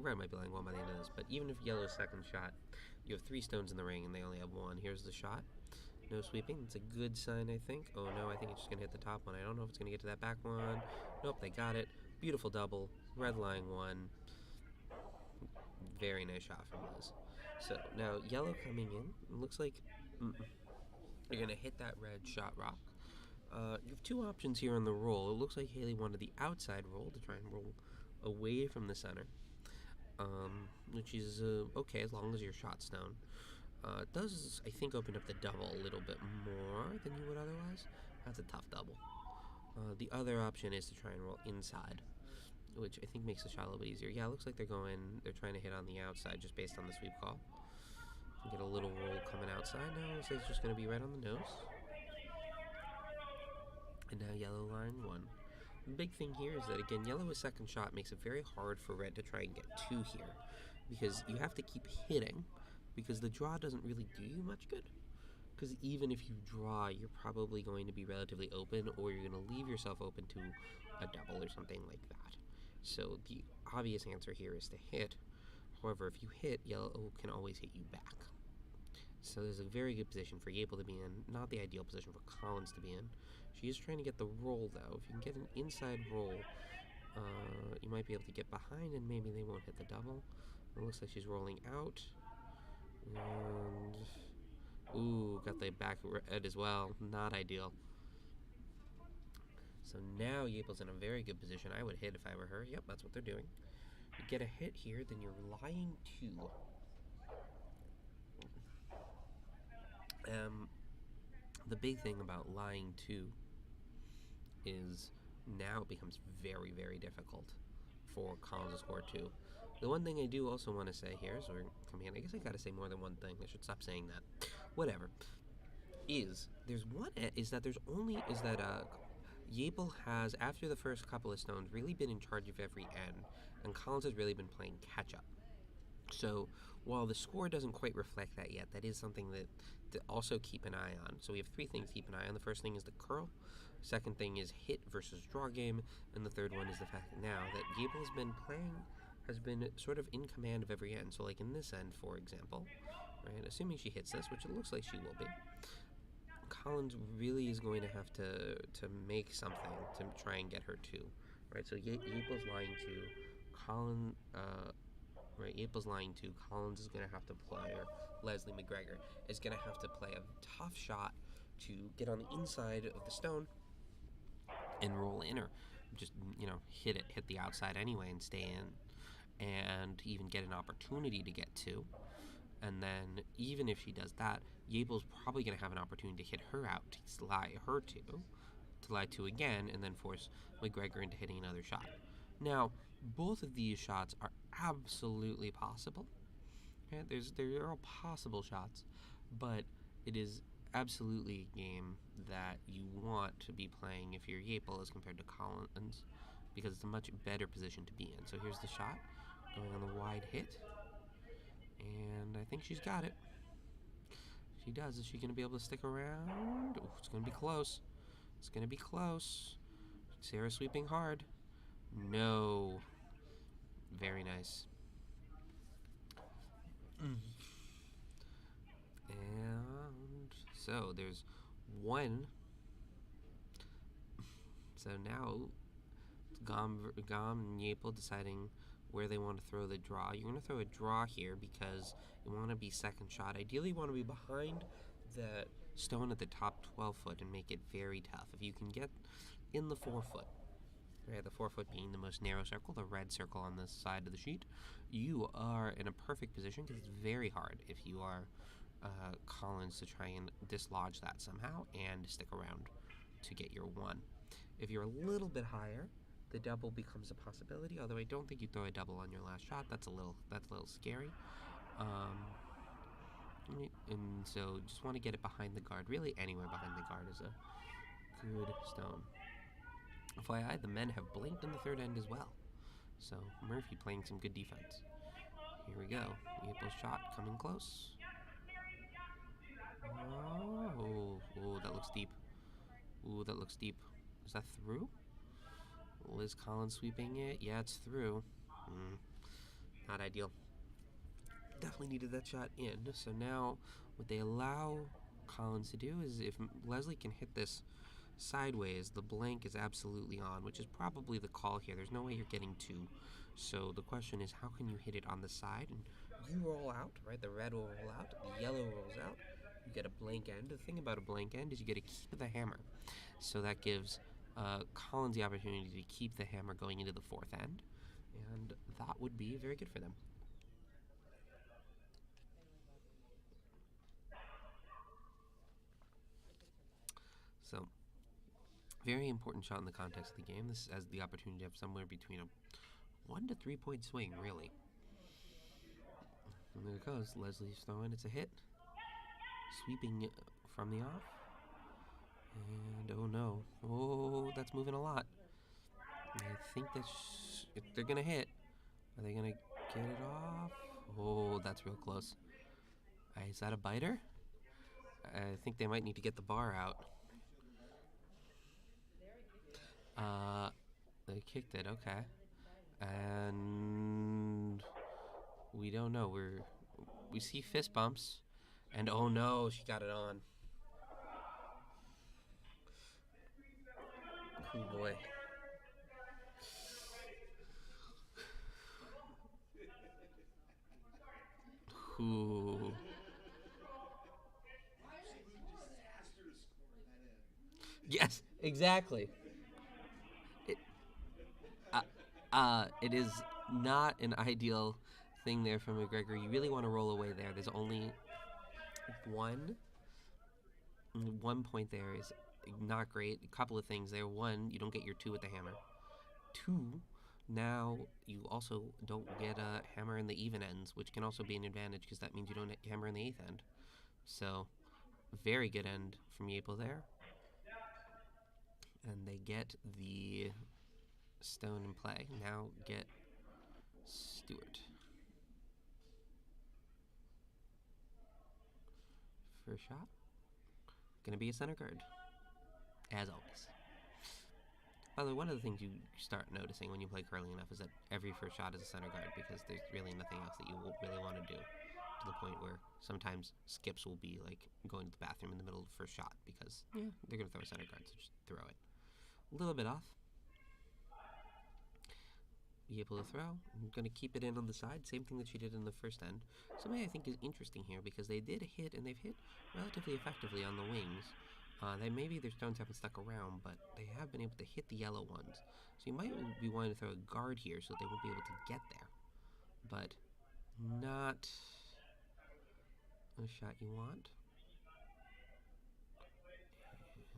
A: Red might be lying 1 by the end of this, but even if yellow's second shot, you have 3 stones in the ring and they only have 1. Here's the shot. No sweeping. It's a good sign, I think. Oh no, I think it's just going to hit the top one. I don't know if it's going to get to that back one. Nope, they got it. Beautiful double. Red lying 1. Very nice shot from Liz. So now yellow coming in. It looks like you're going to hit that red shot rock. You have 2 options here on the roll. It looks like Haley wanted the outside roll to try and roll away from the center, which is okay as long as your shot stone. It does, I think, open up the double a little bit more than you would otherwise. That's a tough double. The other option is to try and roll inside, which I think makes the shot a little bit easier. Yeah, it looks like they're trying to hit on the outside just based on the sweep call. Get a little roll coming outside. No, it says it's just going to be right on the nose. And now yellow line 1. The big thing here is that, again, yellow's second shot makes it very hard for red to try and get 2 here, because you have to keep hitting, because the draw doesn't really do you much good. Because even if you draw, you're probably going to be relatively open, or you're going to leave yourself open to a double or something like that. So the obvious answer here is to hit. However, if you hit, yellow can always hit you back. So there's a very good position for Yapel to be in, not the ideal position for Collins to be in. She is trying to get the roll, though. If you can get an inside roll, you might be able to get behind, and maybe they won't hit the double. It looks like she's rolling out. And ooh, got the back red as well. Not ideal. So now Yapel's in a very good position. I would hit if I were her. Yep, that's what they're doing. You get a hit here, then you're lying 2. The big thing about lying 2 is now it becomes very, very difficult for Collins to score 2. The one thing I do also want to say here is we're coming in. I guess I gotta say more than one thing. I should stop saying that. Whatever. Yapel has, after the first couple of stones, really been in charge of every end, and Collins has really been playing catch up. So while the score doesn't quite reflect that yet, that is something that to also keep an eye on. So we have 3 things to keep an eye on. The first thing is the curl. Second thing is hit versus draw game. And the third one is the fact that now that Yapel has been sort of in command of every end. So like in this end, for example, right, assuming she hits this, which it looks like she will be, Collins really is going to have to make something to try and get her 2. Right, so Yapel's lying 2. right? Yaple's lying 2. Collins is going to have to play, or Leslie McGregor is going to have to play a tough shot to get on the inside of the stone and roll in, or just, hit the outside anyway and stay in, and even get an opportunity to get 2. And then even if she does that, Yaple's probably going to have an opportunity to hit her out, to lie her 2, to lie 2 again, and then force McGregor into hitting another shot. Now, both of these shots are absolutely possible. Okay? There are all possible shots, but it is absolutely a game that you want to be playing if you're Yaple as compared to Collins, because it's a much better position to be in. So here's the shot, going on the wide hit, and I think she's got it. She does. Is she going to be able to stick around? Ooh, it's going to be close. It's going to be close. Sarah sweeping hard. No. Very nice. And so there's 1. So now Gom and Yapel deciding where they want to throw the draw. You're going to throw a draw here because you want to be second shot. Ideally, you want to be behind that stone at the top 12 foot and make it very tough. If you can get in the 4 foot, right, the 4 foot being the most narrow circle, the red circle on this side of the sheet, you are in a perfect position because it's very hard if you are Collins to try and dislodge that somehow and stick around to get your 1. If you're a little bit higher, the double becomes a possibility, although I don't think you throw a double on your last shot. That's a little scary. And so just want to get it behind the guard. Really, anywhere behind the guard is a good stone. FYI, the men have blinked in the third end as well. So Murphy playing some good defense. Here we go. Yaple's shot coming close. Oh, that looks deep. Ooh, that looks deep. Is that through? Liz Collins sweeping it. Yeah, it's through. Not ideal. Definitely needed that shot in. So now what they allow Collins to do is if Leslie can hit this sideways, the blank is absolutely on, which is probably the call here. There's no way you're getting 2. So the question is, how can you hit it on the side? And you roll out, right? The red will roll out. The yellow rolls out. You get a blank end. The thing about a blank end is you get to keep the hammer. So that gives Collins the opportunity to keep the hammer going into the 4th end. And that would be very good for them. So, very important shot in the context of the game. This has the opportunity to have somewhere between a 1 to 3 point swing, really. And there it goes. Leslie's throwing. It's a hit. Sweeping from the off. And oh no. Oh, that's moving a lot. I think that's... they're going to hit. Are they going to get it off? Oh, that's real close. Is that a biter? I think they might need to get the bar out. They kicked it, okay. And we don't know. We see fist bumps, and oh no, she got it on. Oh boy. Ooh. Yes, exactly. It is not an ideal thing there from McGregor. You really want to roll away there. There's only 1 point there is not great. A couple of things there. 1, you don't get your 2 with the hammer. 2, now you also don't get a hammer in the even ends, which can also be an advantage because that means you don't hammer in the 8th end. So, very good end from Yapel there. And they get the stone in play. Now get Stewart. First shot. Gonna be a center guard. As always. By the way, one of the things you start noticing when you play curling enough is that every first shot is a center guard because there's really nothing else that you really want to do, to the point where sometimes skips will be like going to the bathroom in the middle of the first shot because they're going to throw a center guard, so just throw it. A little bit off. able to throw. I'm going to keep it in on the side, same thing that she did in the first end. Something I think is interesting here, because they did hit, and they've hit relatively effectively on the wings. Maybe their stones haven't stuck around, but they have been able to hit the yellow ones. So you might be wanting to throw a guard here so they won't be able to get there. But not a shot you want.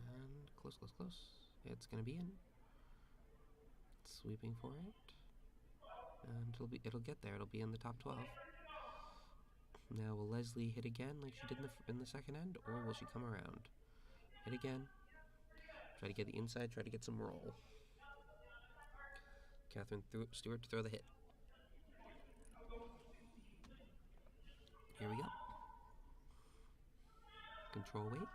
A: And close, close, close. It's going to be in. Sweeping for it. And it'll get there. It'll be in the top 12. Now will Leslie hit again like she did in the second end, or will she come around? Hit again. Try to get the inside, try to get some roll. Catherine Stewart to throw the hit. Here we go. Control weight.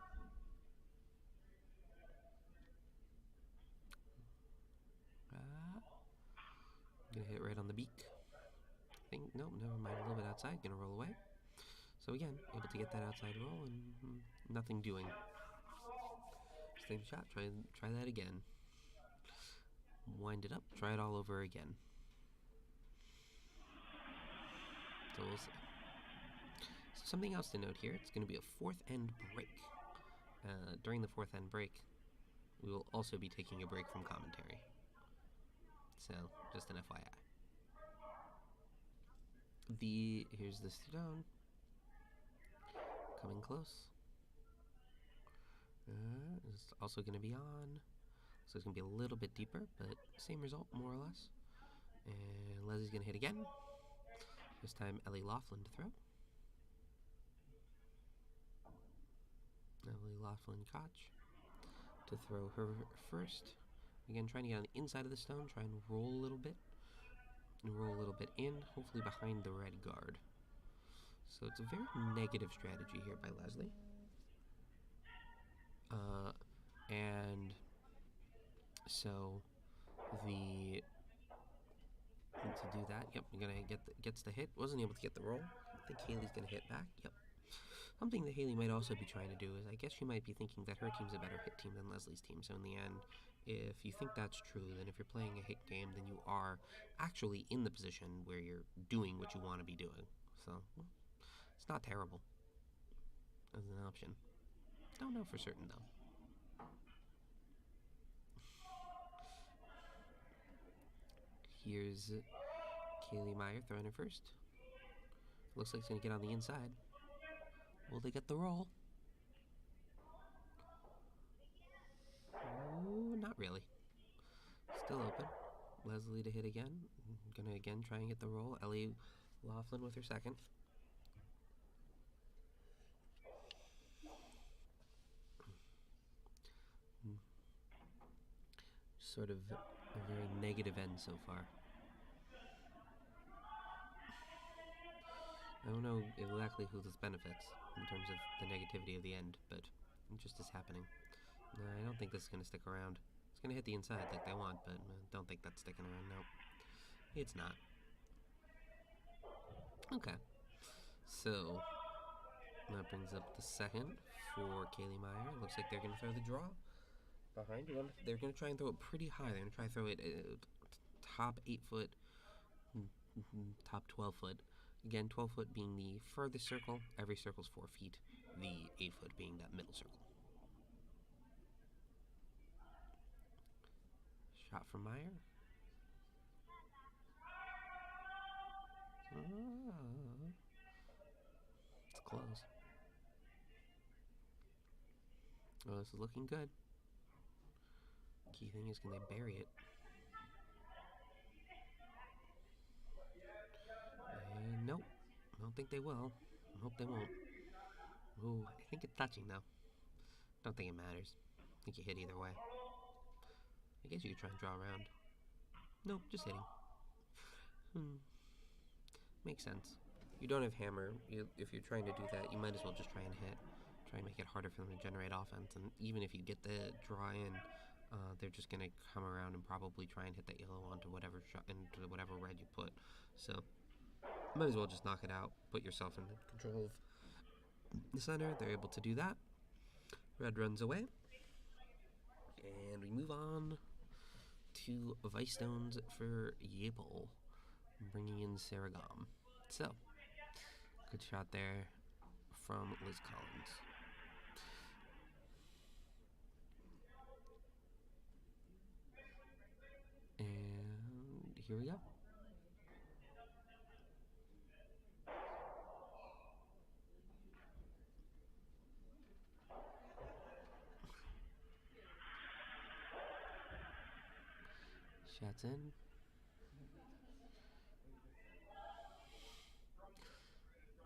A: Gonna hit right on the beak. Nope, never mind. A little bit outside. Gonna roll away. So again, able to get that outside roll and nothing doing. Same shot. Try that again. Wind it up. Try it all over again. So we'll see. So something else to note here. It's going to be a fourth end break. During the fourth end break, we will also be taking a break from commentary. So just an FYI. Here's the stone. Coming close. It's also going to be on. So it's going to be a little bit deeper, but same result, more or less. And Leslie's going to hit again. This time, Ellie Laughlin to throw. Ellie Laughlin-Koch to throw her first. Again, trying to get on the inside of the stone, try and roll a little bit. And roll a little bit in, hopefully behind the red guard. So it's a very negative strategy here by Leslie. And so to do that, yep, you're gonna gets the hit. Wasn't able to get the roll. I think Haley's gonna hit back. Yep. Something that Haley might also be trying to do is, I guess she might be thinking that her team's a better hit team than Leslie's team. So in the end, if you think that's true, then if you're playing a hit game, then you are actually in the position where you're doing what you want to be doing. So it's not terrible as an option. Don't know for certain though. Here's Kaylee Meyer throwing her first. Looks like it's going to get on the inside. Will they get the roll? Ooh, not really. Still open. Leslie to hit again. Gonna again try and get the roll. Ellie Laughlin with her second. Sort of a very negative end so far. I don't know exactly who this benefits in terms of the negativity of the end, but it just is happening. No, I don't think this is going to stick around. It's going to hit the inside like they want, but I don't think that's sticking around. Nope. It's not. Okay. So that brings up the second for Kaylee Meyer. Looks like they're going to throw the draw behind. They're going to try and throw it pretty high. They're going to try and throw it top 8 foot, top 12 foot. Again, 12 foot being the furthest circle. Every circle's 4 feet. The 8 foot being that middle circle. Shot from Meyer. It's close. Oh, this is looking good. Key thing is, can they bury it? And nope. I don't think they will. I hope they won't. Ooh, I think it's touching though. Don't think it matters. I think you hit either way. I guess you could try and draw around. Nope, just hitting. Makes sense. You don't have hammer. If you're trying to do that, you might as well just try and hit. Try and make it harder for them to generate offense. And even if you get the draw in, they're just going to come around and probably try and hit that yellow onto whatever into whatever red you put. So might as well just knock it out. Put yourself in control of the center. They're able to do that. Red runs away. And we move on 2 Vice Stones for Yapel, bringing in Saragom. So, good shot there from Liz Collins. And here we go. Shots in.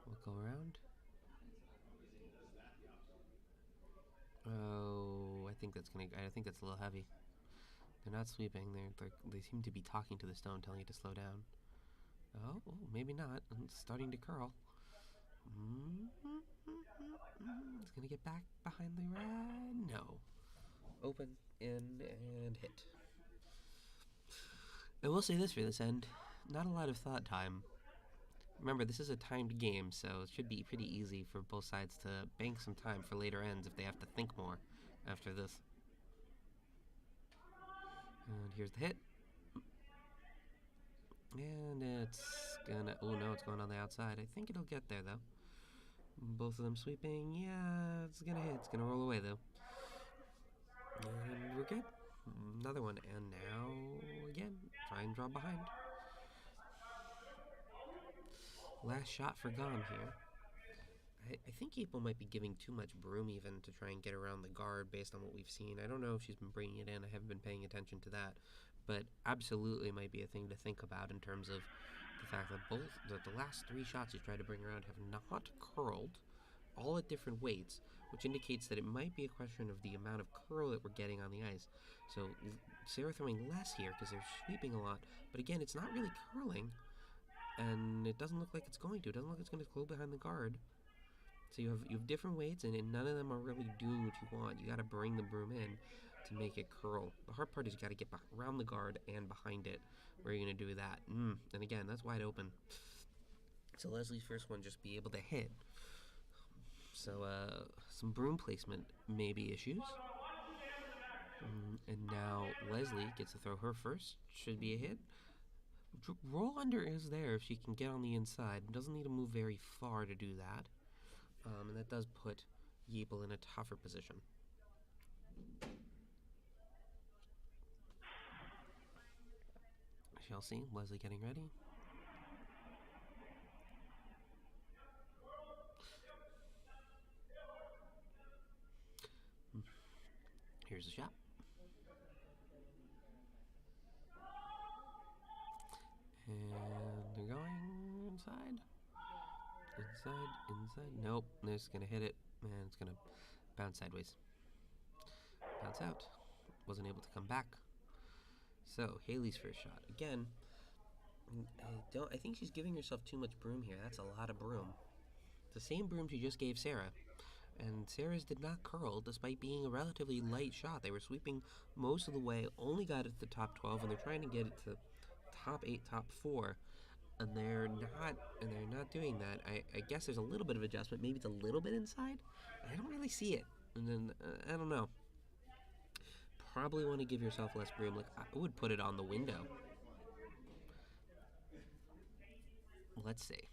A: We'll go around. Oh, I think that's a little heavy. They're not sweeping. They seem to be talking to the stone, telling it to slow down. Oh, maybe not. It's starting to curl. It's gonna get back behind the red. No. Open, in, and hit. I will say this for this end. Not a lot of thought time. Remember, this is a timed game, so it should be pretty easy for both sides to bank some time for later ends if they have to think more after this. And here's the hit. And it's gonna... Oh, no, it's going on the outside. I think it'll get there, though. Both of them sweeping. Yeah, it's gonna hit. It's gonna roll away, though. And we're good. Another one. And now, again, try and draw behind. Last shot for Gom here. I think April might be giving too much broom even to try and get around the guard based on what we've seen. I don't know if she's been bringing it in. I haven't been paying attention to that. But absolutely might be a thing to think about in terms of the fact that the last 3 shots she's tried to bring around have not curled, all at different weights, which indicates that it might be a question of the amount of curl that we're getting on the ice. So Sarah throwing less here because they're sweeping a lot. But again, it's not really curling. And it doesn't look like it's going to. It doesn't look like it's going to go behind the guard. So you have different weights, and none of them are really doing what you want. You got to bring the broom in to make it curl. The hard part is you got to get around the guard and behind it. Where are you going to do that? And again, that's wide open. So Leslie's first one just be able to hit. So some broom placement may be issues. And now Leslie gets to throw her first. Should be a hit. Roll under is there if she can get on the inside. Doesn't need to move very far to do that. And that does put Yeeple in a tougher position. Shall see. Leslie getting ready. Here's the shot. And they're going inside. Inside. Nope. They're just going to hit it. And it's going to bounce sideways. Bounce out. Wasn't able to come back. So, Haley's first shot. Again, I think she's giving herself too much broom here. That's a lot of broom. The same broom she just gave Sarah. And Sarah's did not curl despite being a relatively light shot. They were sweeping most of the way, only got it to the top 12, and they're trying to get it to top 8, top 4. And they're not doing that. I guess there's a little bit of adjustment. Maybe it's a little bit inside. I don't really see it. And then, I don't know. Probably want to give yourself less broom. Like, I would put it on the window. Let's see.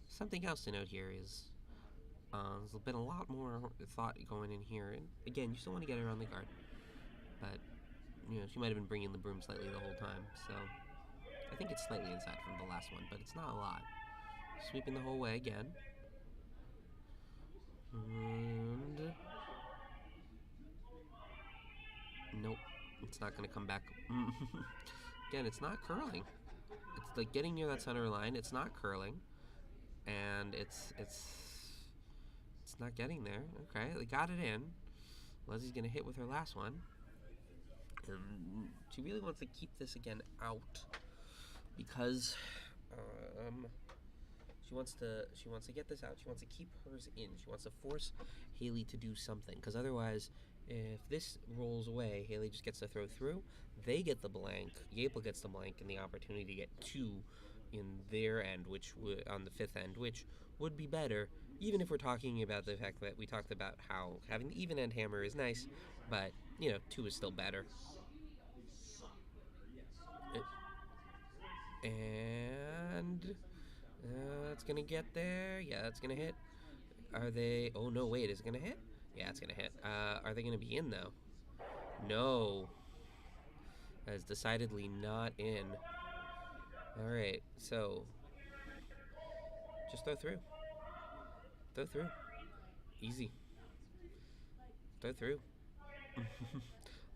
A: Something else to note here is there's been a lot more thought going in here. And again, you still want to get around the guard. But, she might have been bringing the broom slightly the whole time. So, I think it's slightly inside from the last one, but it's not a lot. Sweeping the whole way again. And nope, it's not going to come back. Again, it's not curling. It's like getting near that center line. It's not curling, and it's not getting there. Okay, they got it in. Leslie's going to hit with her last one. She really wants to keep this again out because she wants to get this out. She wants to keep hers in. She wants to force Haley to do something, because otherwise, if this rolls away, Haley just gets to throw through. They get the blank. Yapel gets the blank and the opportunity to get 2 in their end, which on the 5th end, which would be better even if we're talking about the fact that we talked about how having the even end hammer is nice, but, 2 is still better. And it's gonna get there. Yeah, it's gonna hit. Are they? Oh no, wait, is it gonna hit? Yeah, it's gonna hit. Are they gonna be in though? No, that is decidedly not in. All right, so just throw through. Throw through. Easy. Throw through.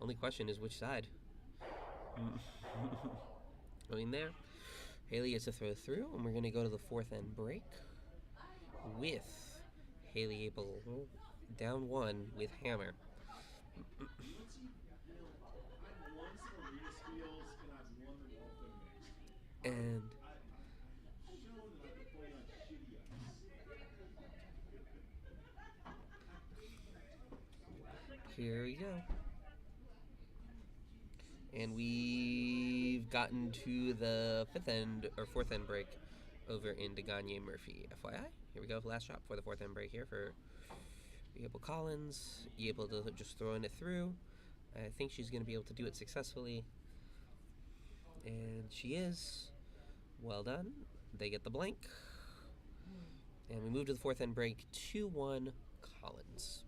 A: Only question is which side. Going there. Haley gets to throw through, and we're gonna go to the fourth end break with Haley able down 1 with hammer. And here we go. And we've gotten to the fifth end or fourth end break over in Gagne Murphy. FYI, here we go. Last shot for the fourth end break here for Abel Collins. Able to just throwing it through. I think she's going to be able to do it successfully. And she is. Well done. They get the blank. And we move to the fourth end break. 2-1 Collins.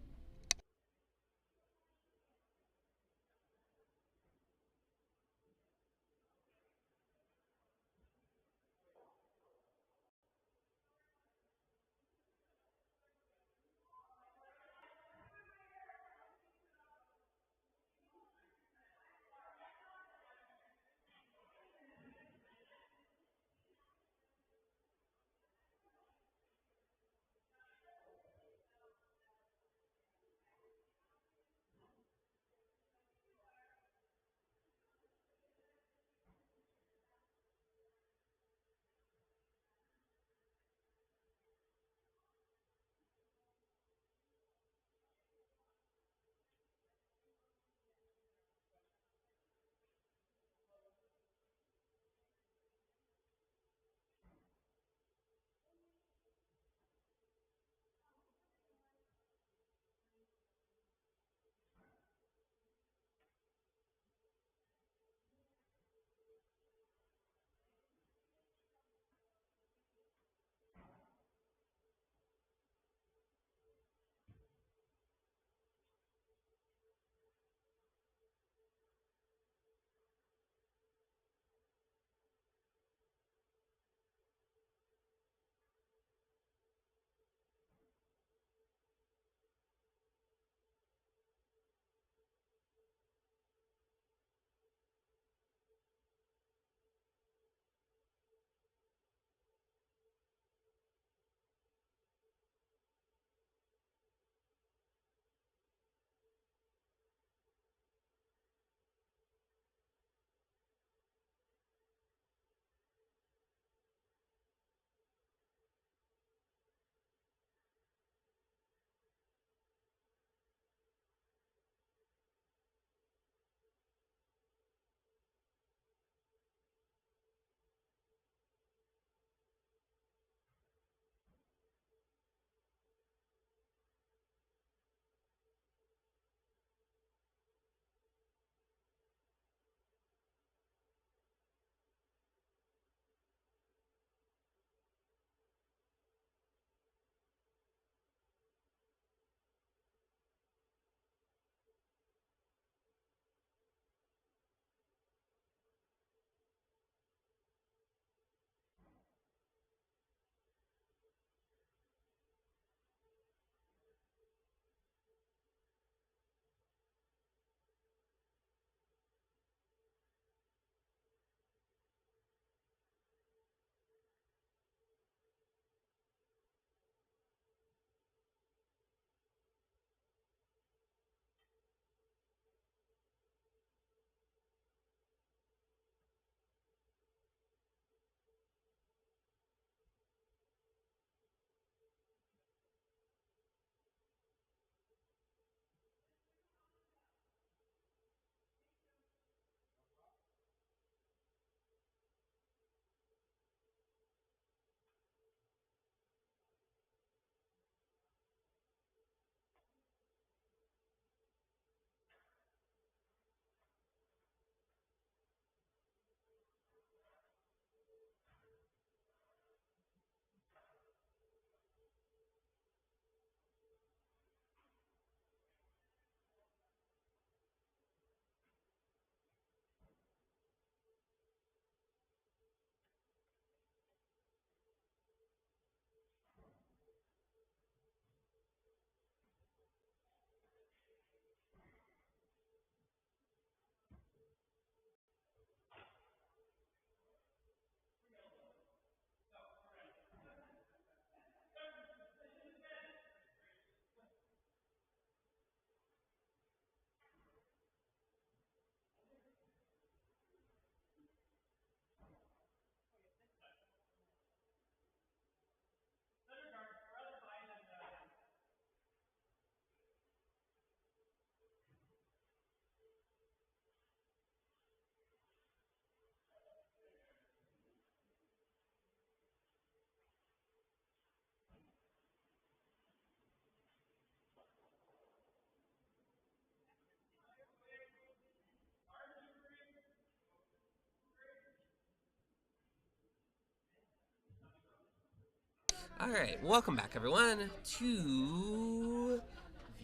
A: Alright, welcome back everyone to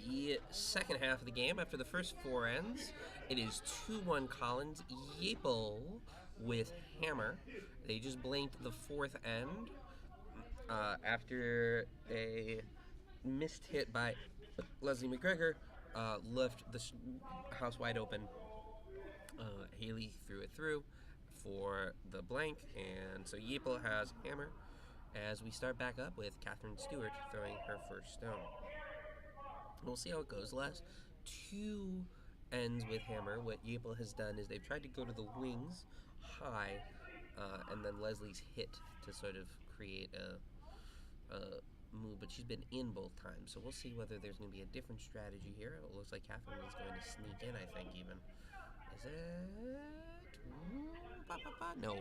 A: the second half of the game. After the first four ends, it is 2-1 Collins. Yapel with Hammer. They just blanked the fourth end after a missed hit by Leslie McGregor left the house wide open. Haley threw it through for the blank, and so Yapel has Hammer as we start back up with Catherine Stewart throwing her first stone. We'll see how it goes. The last two ends with Hammer, what Yapel has done is they've tried to go to the wings high, and then Leslie's hit to sort of create a move, but she's been in both times. So we'll see whether there's going to be a different strategy here. It looks like Catherine is going to sneak in, I think, even. Is it? No.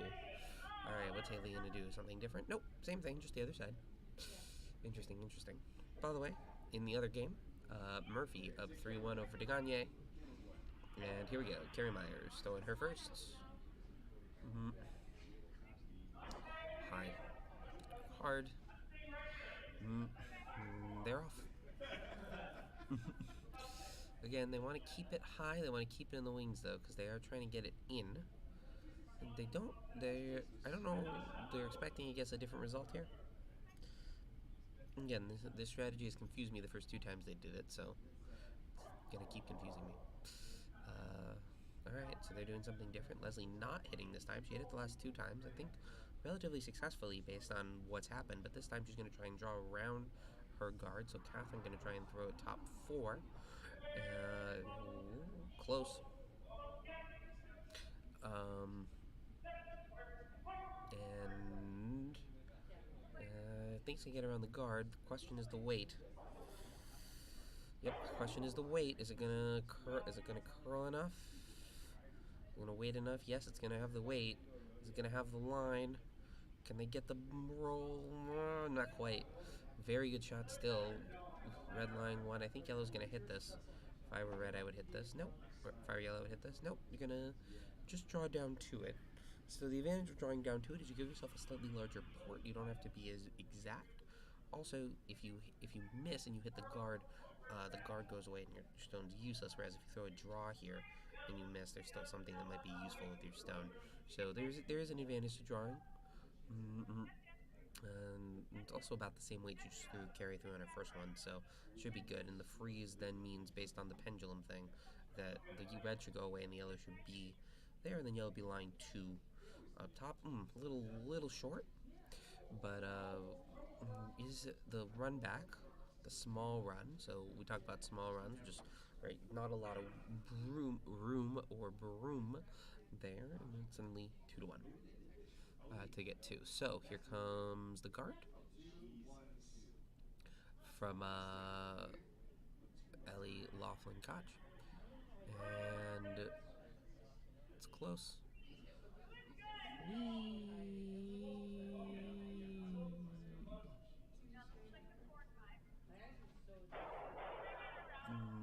A: Alright, what's Haley going to do? Something different? Nope, same thing, just the other side. Interesting. By the way, in the other game, Murphy up 3-1 over DeGagne. And here we go, Carrie Myers throwing her first. High. Hard. They're off. Again, they want to keep it high. They want to keep it in the wings, though, because they are trying to get it in. They don't. I don't know. They're expecting, I guess, a different result here. Again, this strategy has confused me the first two times they did it, so it's gonna keep confusing me. Alright, so they're doing something different. Leslie not hitting this time. She hit it the last two times, I think, relatively successfully based on what's happened, but this time she's gonna try and draw around her guard, so Catherine gonna try and throw it top four. Close. And thinks they get around the guard. The question is the weight. Yep, the question is the weight. Is it gonna curl enough? Is it gonna weight enough? Yes, it's gonna have the weight. Is it gonna have the line? Can they get the roll? Not quite. Very good shot still. Red line one. I think yellow's gonna hit this. If I were red, I would hit this. Nope. If I were yellow, I would hit this. Nope. You're gonna just draw down to it. So the advantage of drawing down to it is you give yourself a slightly larger port. You don't have to be as exact. Also, if you miss and you hit the guard goes away and your stone's useless. Whereas if you throw a draw here and you miss, there's still something that might be useful with your stone. So there is an advantage to drawing. And it's also about the same weight you just threw Carrie through on her first one, so it should be good. And the freeze then means, based on the pendulum thing, that the red should go away and the yellow should be there, and then yellow be lying 2 up top. Little short, but is the run back, the small run? So we talk about small runs, just right, not a lot of room or broom there, and it's only 2-1 to get 2. So here comes the guard from Ellie Laughlin Koch, and it's close.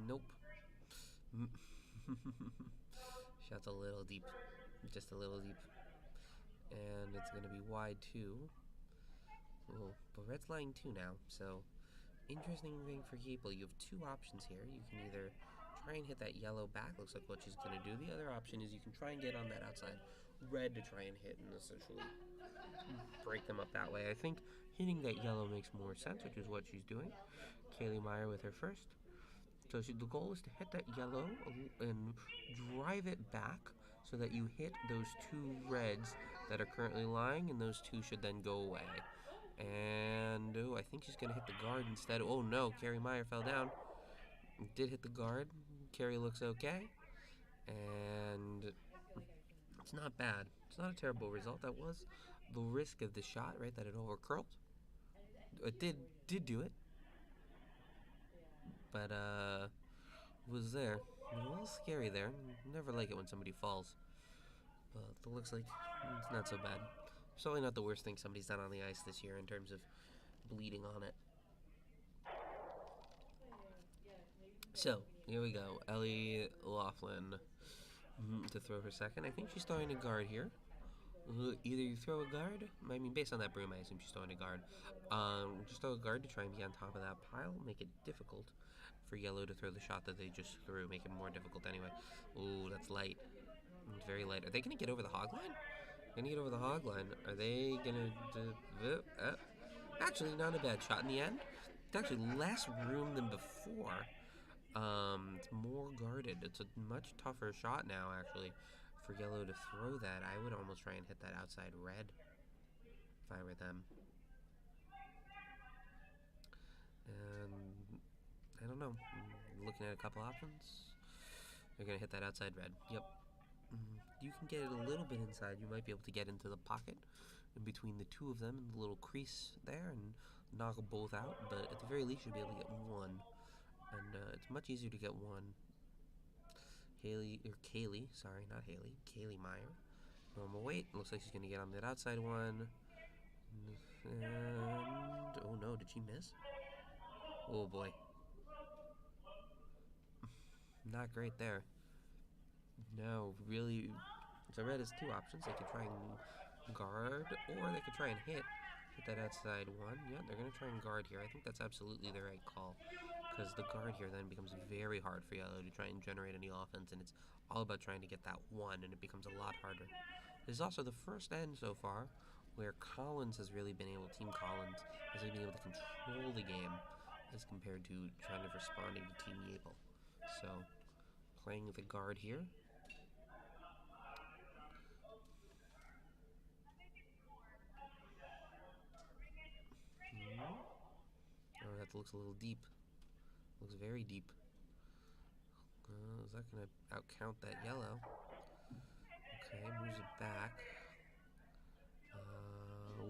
A: Nope. Shot's a little deep. Just a little deep. And it's going to be wide too. Oh, but red's lying 2 now, so interesting thing for Yapel. You have 2 options here. You can either try and hit that yellow back, looks like what she's going to do. The other option is you can try and get on that outside red to try and hit and essentially break them up that way. I think hitting that yellow makes more sense, which is what she's doing. Kaylee Meyer with her first. So the goal is to hit that yellow and drive it back so that you hit those 2 reds that are currently lying, and those 2 should then go away. And I think she's going to hit the guard instead. Oh no, Carrie Meyer fell down. Did hit the guard. Carrie looks okay. And it's not bad. It's not a terrible result. That was the risk of the shot, right? That it overcurled. It did do it. But was there. A little scary there. Never like it when somebody falls. But it looks like it's not so bad. It's probably not the worst thing somebody's done on the ice this year in terms of bleeding on it. So, here we go. Ellie Laughlin to throw her second. I think she's throwing a guard here. Either you throw a guard. I mean, based on that broom, I assume she's throwing a guard. Just throw a guard to try and be on top of that pile. Make it difficult for yellow to throw the shot that they just threw. Make it more difficult anyway. Ooh, that's light. It's very light. Are they gonna get over the hog line? Gonna get over the hog line. Are they gonna? Actually, not a bad shot in the end. It's actually less room than before. It's more guarded. It's a much tougher shot now, actually, for yellow to throw that. I would almost try and hit that outside red if I were them. And I don't know. Looking at a couple options. They're gonna hit that outside red. Yep. You can get it a little bit inside. You might be able to get into the pocket in between the two of them in the little crease there and knock them both out. But at the very least, you'll be able to get one. And it's much easier to get one. Kaylee, sorry, not Haley. Kaylee Meyer. Normal weight. Looks like she's going to get on that outside one. And, oh no, did she miss? Oh boy. Not great there. No, really. So red has two options. They could try and guard, or they could try and hit that outside one. Yeah, they're going to try and guard here. I think that's absolutely the right call, because the guard here then becomes very hard for yellow to try and generate any offense, and it's all about trying to get that one, and it becomes a lot harder. This is also the first end so far where Collins has really been able, Team Collins, has really been able to control the game as compared to kind of responding to Team Yable. So, playing with the guard here. Oh, that looks a little deep. Looks very deep. Is that going to outcount that yellow? Okay, moves it back.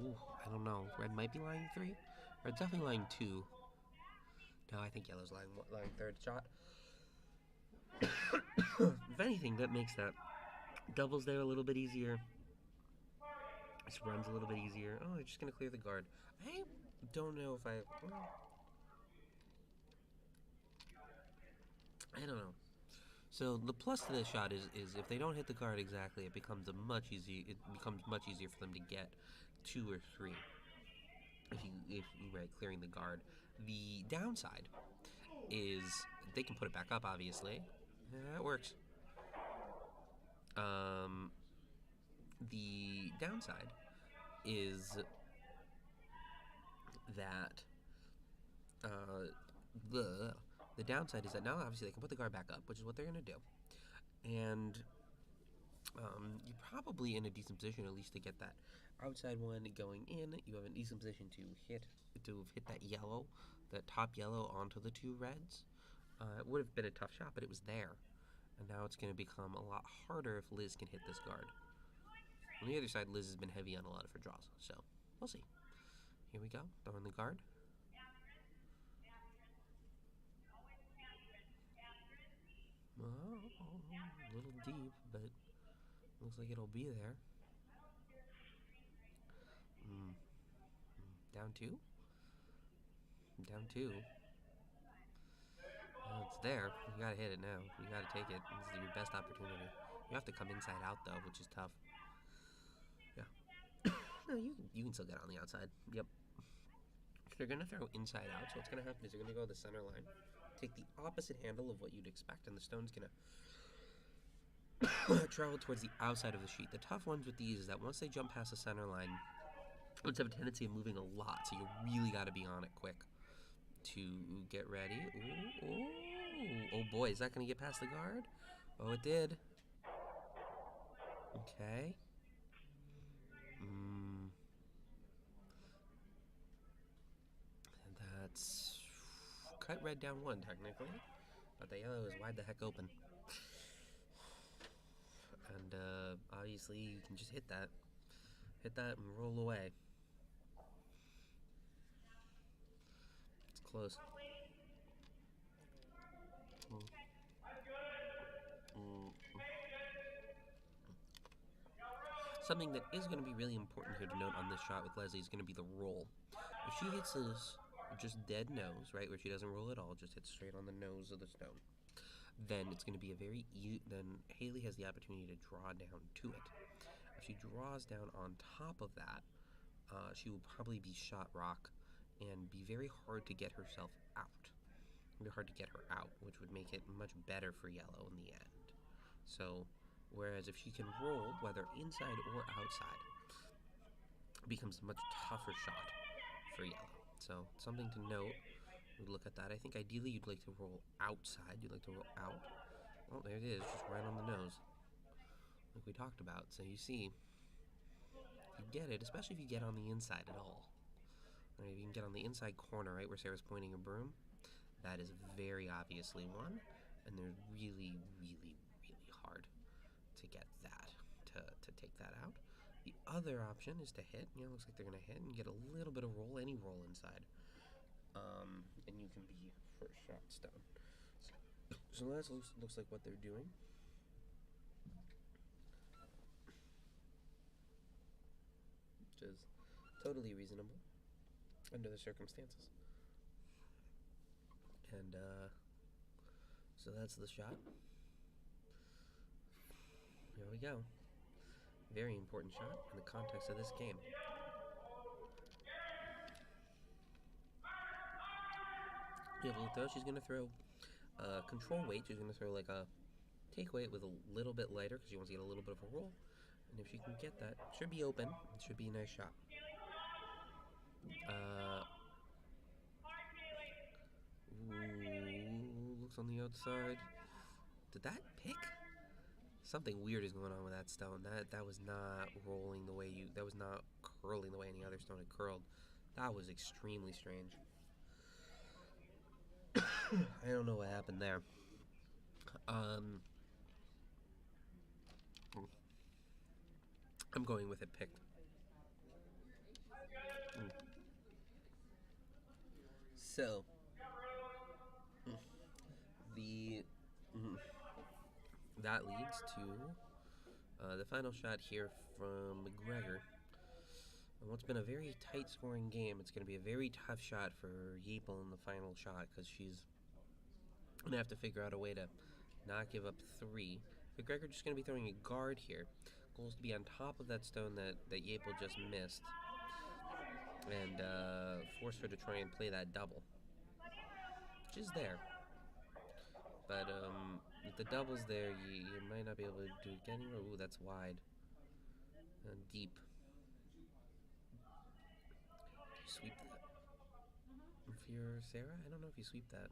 A: Ooh, I don't know. Red might be lying 3. Red's definitely lying 2. No, I think yellow's lying third shot. If anything, that makes that doubles there a little bit easier. This runs a little bit easier. Oh, they're just going to clear the guard. I don't know if I don't know. So the plus to this shot is if they don't hit the guard exactly, it becomes much easier for them to get 2 or 3. If you right, clearing the guard. The downside is they can put it back up, obviously. Yeah, that works. The downside is that the downside is that now obviously they can put the guard back up, which is what they're going to do. And you're probably in a decent position at least to get that outside one going in. You have a decent position to hit that yellow, that top yellow onto the 2 reds. It would have been a tough shot, but it was there. And now it's going to become a lot harder if Liz can hit this guard. On the other side, Liz has been heavy on a lot of her draws, so we'll see. Here we go, throwing the guard. Oh, a little deep, but looks like it'll be there. Down 2? Down 2. It's there. You gotta hit it now. You gotta take it. This is your best opportunity. You have to come inside out, though, which is tough. Yeah. No, you can still get on the outside. Yep. They're gonna throw inside out, so what's gonna happen is they're gonna go to the center line, take the opposite handle of what you'd expect, and the stone's gonna travel towards the outside of the sheet. The tough ones with these is that once they jump past the center line, ones have a tendency of moving a lot, so you really gotta be on it quick to get ready. Ooh. Oh boy, is that gonna get past the guard? Oh, it did. Okay. That's cut red down 1 technically, but the yellow is wide the heck open. And obviously you can just hit that and roll away. It's close. Something that is going to be really important here to note on this shot with Leslie is going to be the roll. If she hits this just dead nose, right, where she doesn't roll at all, just hits straight on the nose of the stone, then it's going to be then Haley has the opportunity to draw down to it. If she draws down on top of that, she will probably be shot rock and be very hard to get herself out. Very hard to get her out, which would make it much better for yellow in the end. So, whereas if she can roll, whether inside or outside, it becomes a much tougher shot for yellow. So, something to note. Look at that. I think ideally you'd like to roll outside. You'd like to roll out. Oh, there it is, just right on the nose, like we talked about. So you see, if you get it, especially if you get on the inside at all. Right, if you can get on the inside corner, right where Sarah's pointing her broom, that is very obviously one, and they're really, really, really hard to get that, to take that out. The other option is to hit. Looks like they're going to hit and get a little bit of roll, any roll inside. And you can be first shot stone. So that looks like what they're doing. Which is totally reasonable under the circumstances. And so that's the shot. Here we go. Very important shot in the context of this game. Beautiful throw. She's going to throw control weight. She's going to throw like a take weight with a little bit lighter because she wants to get a little bit of a roll. And if she can get that, it should be open. It should be a nice shot. Ooh, looks on the outside. Did that pick? Something weird is going on with that stone. That was not rolling the way that was not curling the way any other stone had curled. That was extremely strange. I don't know what happened there. I'm going with it picked. So, that leads to the final shot here from McGregor. And what's been a very tight scoring game, it's going to be a very tough shot for Yeaple in the final shot because she's going to have to figure out a way to not give up 3. McGregor just going to be throwing a guard here. Goal is to be on top of that stone that Yeaple just missed and force her to try and play that double, which is there. But if the double's there, you might not be able to do it anywhere. Ooh, that's wide and deep. Sweep that. If you're Sarah, I don't know if you sweep that.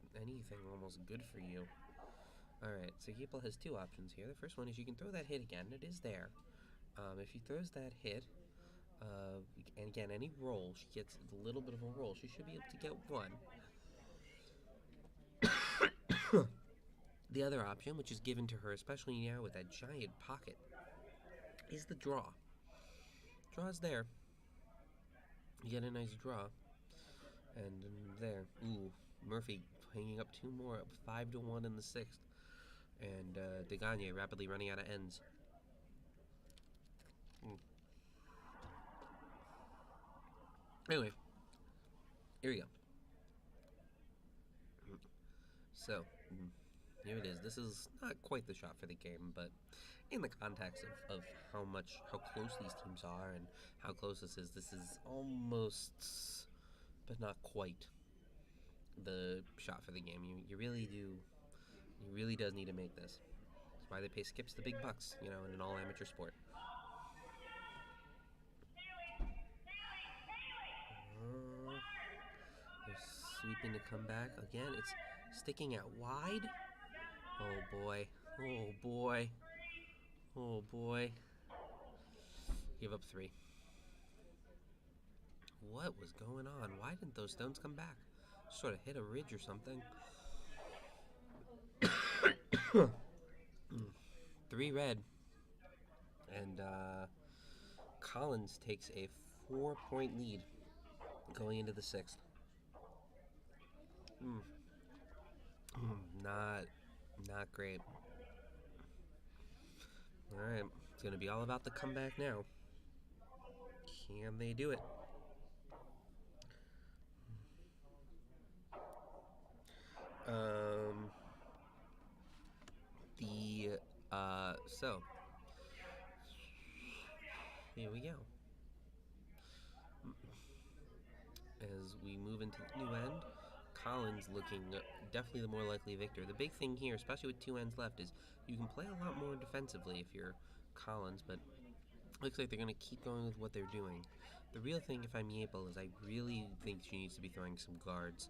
A: It's anything almost good for you. Alright, so Yeaple has 2 options here. The first one is you can throw that hit again. It is there. If she throws that hit, and again, any roll, she gets a little bit of a roll. She should be able to get 1. The other option, which is given to her, especially now with that giant pocket, is the draw. Draw's there. You get a nice draw. And there. Ooh, Murphy hanging up 2 more, up 5-1 in the 6th. And Degagne rapidly running out of ends. Anyway, here we go. So, here it is. This is not quite the shot for the game, but in the context of how close these teams are and how close this is almost, but not quite, the shot for the game. You really does need to make this. That's why they pay skips the big bucks, in an all-amateur sport. They're sweeping to come back. Again, it's sticking out wide. Oh, boy. Oh, boy. Oh, boy. Give up 3. What was going on? Why didn't those stones come back? Sort of hit a ridge or something. 3 red. And Collins takes a 4-point lead going into the 6th. Not great. Alright, it's going to be all about the comeback now. Can they do it? The So, here we go. As we move into the new end, Collins looking definitely the more likely victor. The big thing here, especially with 2 ends left, is you can play a lot more defensively if you're Collins, but looks like they're going to keep going with what they're doing. The real thing, if I'm Yapel, is I really think she needs to be throwing some guards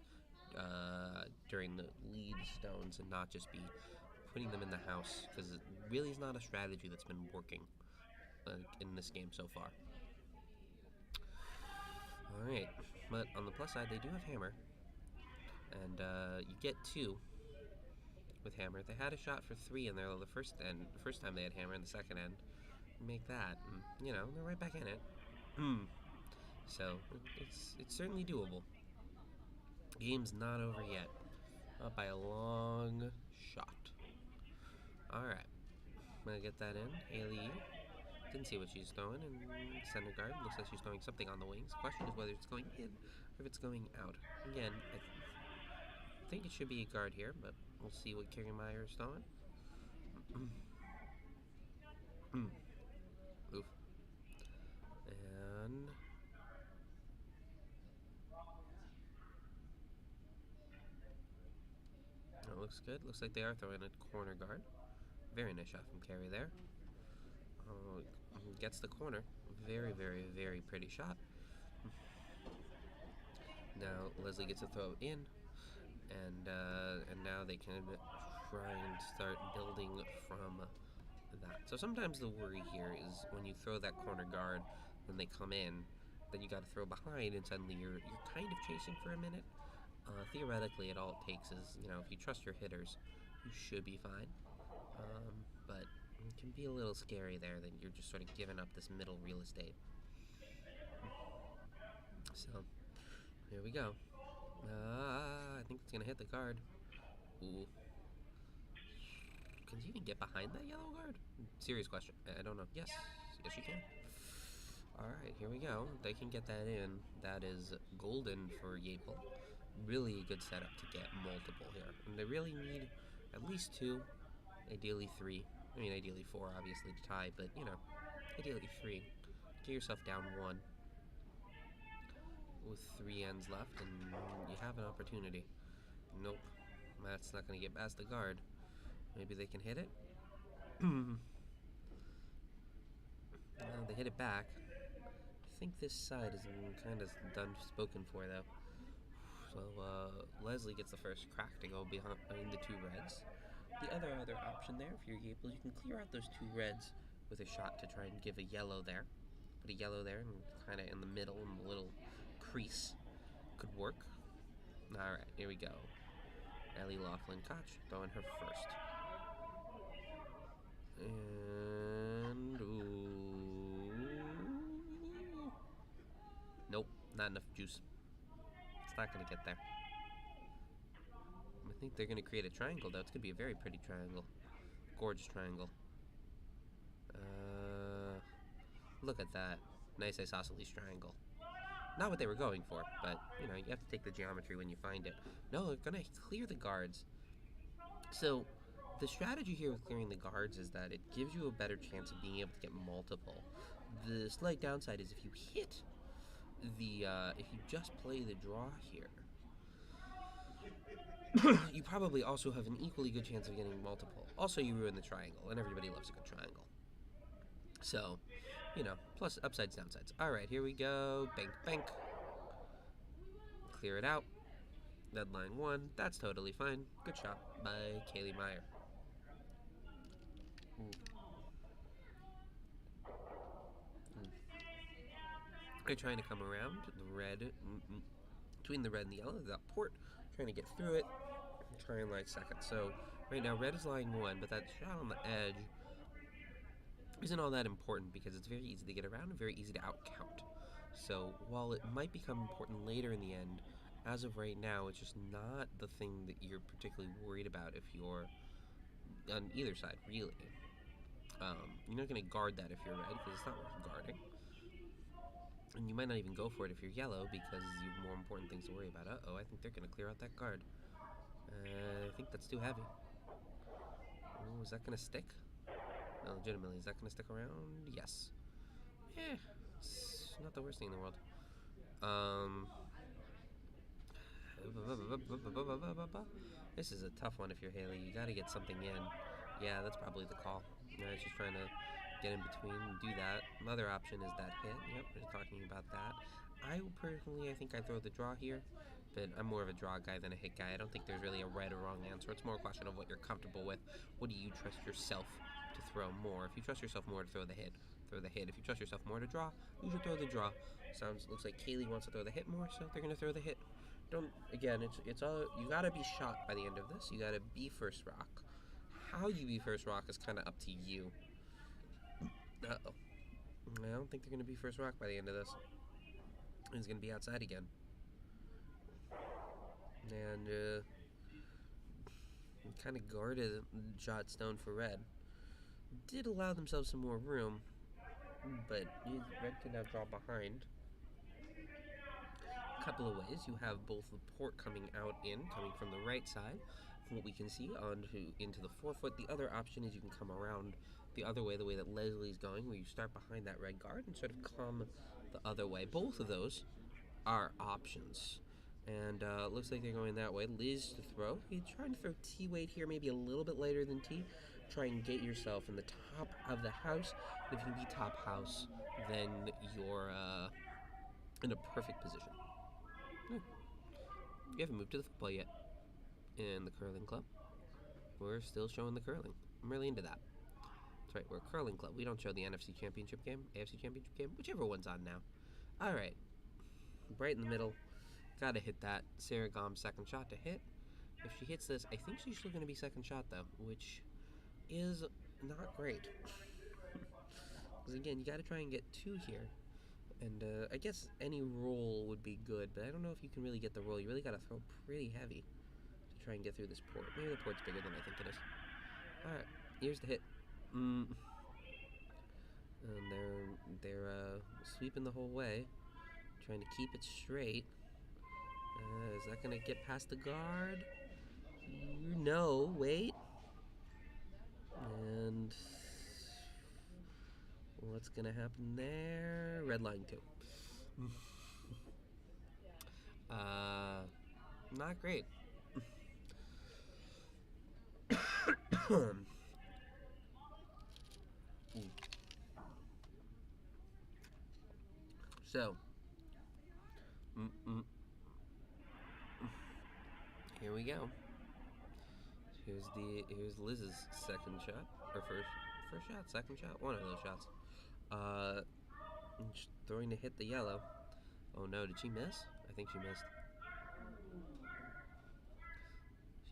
A: during the lead stones and not just be putting them in the house, because it really is not a strategy that's been working in this game so far. Alright, but on the plus side, they do have hammer, and you get 2 with hammer. They had a shot for 3 in there the first time they had hammer, and the second end. Make that, and, they're right back in it. So, it's certainly doable. Game's not over yet. Up by a long shot. Alright. I'm gonna get that in. Haley didn't see what she's throwing, and center guard looks like she's throwing something on the wings. The question is whether it's going in or if it's going out. Again, I think it should be a guard here, but we'll see what Carrie Meyer is throwing. Oof. And that looks good. Looks like they are throwing a corner guard. Very nice shot from Carrie there. Gets the corner. Very, very, very pretty shot. Now Leslie gets a throw in, and now they can try and start building from that. So sometimes the worry here is when you throw that corner guard, then they come in, then you got to throw behind, and suddenly you're kind of chasing for a minute. Theoretically, all it takes is, if you trust your hitters, you should be fine. But it can be a little scary there that you're just sort of giving up this middle real estate. So, here we go. I think it's going to hit the guard. Ooh. Can you even get behind that yellow guard? Serious question. I don't know. Yes. Yes, you can. Alright, here we go. They can get that in. That is golden for Yapel. Really a good setup to get multiple here. And they really need at least 2, ideally 3. I mean, ideally 4, obviously, to tie, but, ideally 3. Get yourself down 1 with 3 ends left, and you have an opportunity. Nope. That's not going to get past the guard. Maybe they can hit it? They hit it back. I think this side is kind of done spoken for, though. So, Leslie gets the first crack to go behind the 2 reds. The other option there, if you're able, you can clear out those 2 reds with a shot to try and give a yellow there. Put a yellow there and kind of in the middle, in the little crease. Could work. Alright, here we go. Ellie Laughlin-Koch throwing her first. And... ooh. Nope, not enough juice. It's not going to get there. I think they're going to create a triangle, though. It's going to be a very pretty triangle. Gorgeous triangle. Look at that. Nice isosceles triangle. Not what they were going for, but, you have to take the geometry when you find it. No, they're going to clear the guards. So, the strategy here with clearing the guards is that it gives you a better chance of being able to get multiple. The slight downside is if you hit if you just play the draw here, you probably also have an equally good chance of getting multiple. Also, you ruin the triangle, and everybody loves a good triangle. So, plus upsides, downsides. Alright, here we go. Bank, bank. Clear it out. Deadline 1. That's totally fine. Good shot by Kaylee Meyer. They're trying to come around the red, between the red and the yellow, that port, trying to get through it, try and lie second. So, right now, red is lying 1, but that shot on the edge isn't all that important because it's very easy to get around and very easy to outcount. So, while it might become important later in the end, as of right now, it's just not the thing that you're particularly worried about if you're on either side, really. You're not going to guard that if you're red because it's not worth guarding. And you might not even go for it if you're yellow because you have more important things to worry about. Uh-oh, I think they're going to clear out that guard. I think that's too heavy. Oh, is that going to stick? legitimately, is that going to stick around? Yes. Eh, it's not the worst thing in the world. This is a tough one if you're Haley. You got to get something in. Yeah, that's probably the call. She's trying to get in between and do that. Another option is that hit. Yep, we're talking about that. I personally, I think I throw the draw here, but I'm more of a draw guy than a hit guy. I don't think there's really a right or wrong answer. It's more a question of what you're comfortable with. What do you trust yourself to throw more? If you trust yourself more to throw the hit, throw the hit. If you trust yourself more to draw, you should throw the draw. Looks like Kaylee wants to throw the hit more, so they're gonna throw the hit. Don't again. It's all you gotta be shot by the end of this. You gotta be first rock. How you be first rock is kind of up to you. Uh-oh. I don't think they're gonna be first rock by the end of this. He's gonna be outside again. And kind of guarded shot stone for red. Did allow themselves some more room, but red can now draw behind. A couple of ways. You have both the port coming from the right side, from what we can see, into the 4-foot. The other option is you can come around the other way, the way that Leslie's going, where you start behind that red guard and sort of come the other way. Both of those are options. And looks like they're going that way. Liz to throw. You're trying to throw T weight here, maybe a little bit lighter than T. Try and get yourself in the top of the house. And if you can be top house, then you're in a perfect position. Yeah. You haven't moved to the football yet. In the curling club, we're still showing the curling. I'm really into that. That's right, we're a curling club. We don't show the NFC Championship game, AFC Championship game, whichever one's on now. All right, right in the middle. Gotta hit that. Sarah Gom's second shot to hit. If she hits this, I think she's still going to be second shot, though, which is not great. Because, again, you got to try and get 2 here. And I guess any roll would be good, but I don't know if you can really get the roll. You really got to throw pretty heavy to try and get through this port. Maybe the port's bigger than I think it is. Alright, here's the hit. And they're sweeping the whole way, trying to keep it straight. Is that going to get past the guard? No, wait. And what's going to happen there? Red line 2. Not great. So, here we go. Here's Liz's second shot, or first shot, second shot, one of those shots. Throwing to hit the yellow. Oh no, did she miss? I think she missed.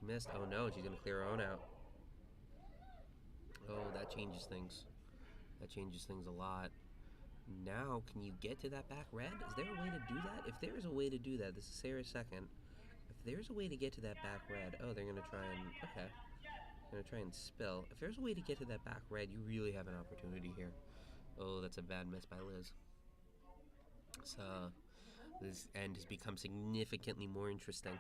A: She missed. Oh no, she's gonna clear her own out. Oh, that changes things. That changes things a lot. Now, can you get to that back red? Is there a way to do that? If there is a way to do that, this is Sarah's second. If there's a way to get to that back red, oh, they're gonna try and, okay. They're gonna try and spill. If there's a way to get to that back red, you really have an opportunity here. Oh, that's a bad miss by Liz. So, this end has become significantly more interesting.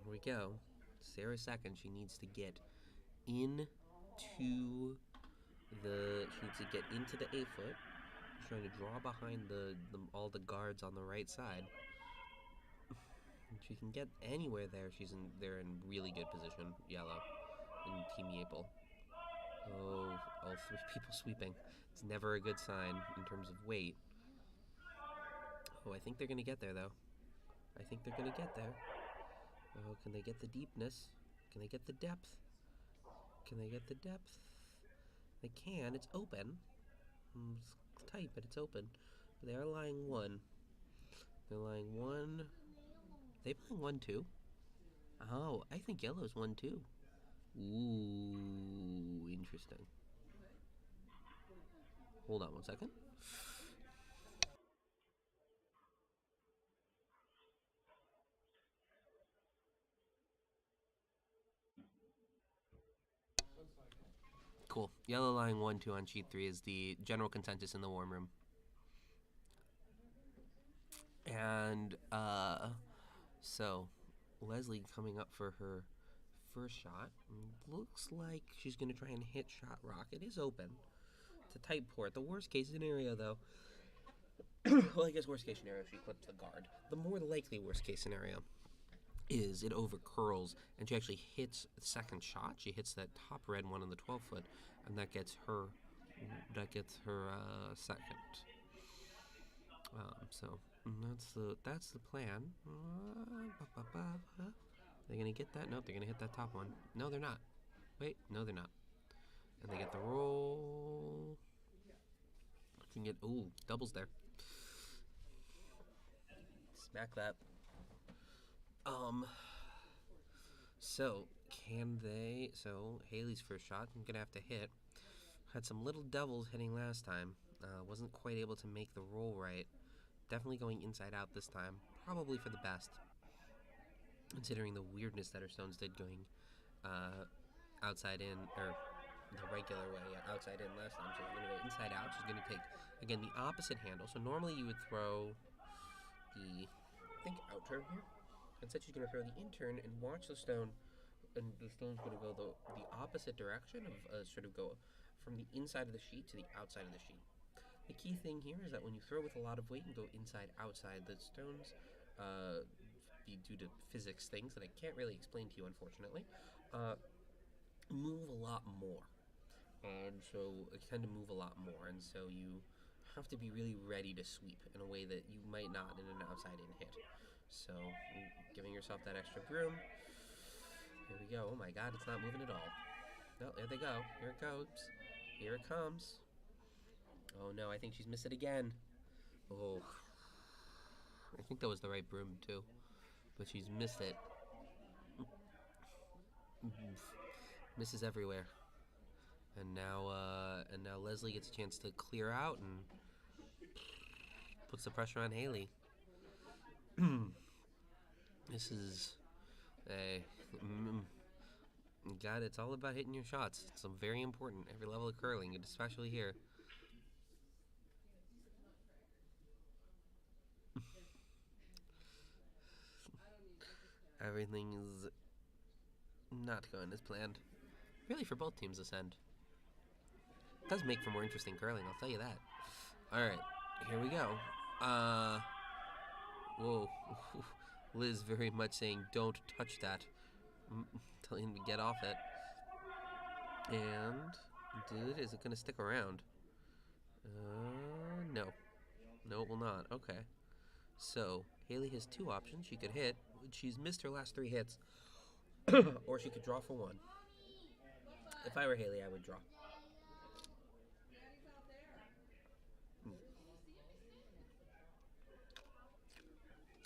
A: Here we go. Sarah's second. She needs to get into the 8-foot. She's trying to draw behind all the guards on the right side. She can get anywhere there. They're in really good position. Yellow and Team Maple. Oh, all 3 people sweeping. It's never a good sign in terms of weight. Oh, I think they're gonna get there though. I think they're gonna get there. Oh, can they get the deepness? Can they get the depth? Can they get the depth? They can. It's open. It's tight, but it's open. They are lying 1. They're lying 1. They playing 1 too? Oh, I think yellow's 1 too. Ooh, interesting. Hold on 1 second. Cool. Yellow lying 1-2 on sheet 3 is the general consensus in the warm room. And so Leslie coming up for her first shot. Looks like she's going to try and hit shot rock. It is open. It's a tight port. The worst case scenario, though, well, I guess worst case scenario, she clips the guard. The more likely worst case scenario is it over curls and she actually hits the second shot. She hits that top red one on the 12 foot, and that gets her second. So that's the plan. They're gonna get that? No, they're gonna hit that top one. No, they're not. Wait, no, they're not. And they get the roll. Can get doubles there. Smack that. So can they? So Haley's first shot, I'm gonna have to hit. Had some little devils hitting last time. Wasn't quite able to make the roll right. Definitely going inside out this time. Probably for the best, considering the weirdness that her stones did going outside in, or the regular way, outside in last time. So she's going to go inside out. She's going to take, again, the opposite handle. So normally you would throw the, I think, out turn here. Instead she's going to throw the in turn and watch the stone, and the stone's going to go the opposite direction of sort of go from the inside of the sheet to the outside of the sheet. The key thing here is that when you throw with a lot of weight and go inside, outside, the stones, due to physics things that I can't really explain to you, unfortunately, move a lot more. And so it tend to move a lot more. And so you have to be really ready to sweep in a way that you might not in an outside-in hit. So giving yourself that extra broom. Here we go. Oh my god, it's not moving at all. No, there they go. Here it goes. Here it comes. Oh no, I think she's missed it again. Oh. I think that was the right broom too. But she's missed it. Misses everywhere. And now Leslie gets a chance to clear out and puts the pressure on Haley. This is God, it's all about hitting your shots. It's very important every level of curling, and especially here. Everything is not going as planned. Really, for both teams this end. It does make for more interesting curling, I'll tell you that. Alright, here we go. Whoa. Liz very much saying, don't touch that. Telling him to get off it. And, dude, is it going to stick around? No. No, it will not. Okay. So, Haley has two options. She could hit. She's missed her last 3 hits. Or she could draw for 1. If I were Haley, I would draw.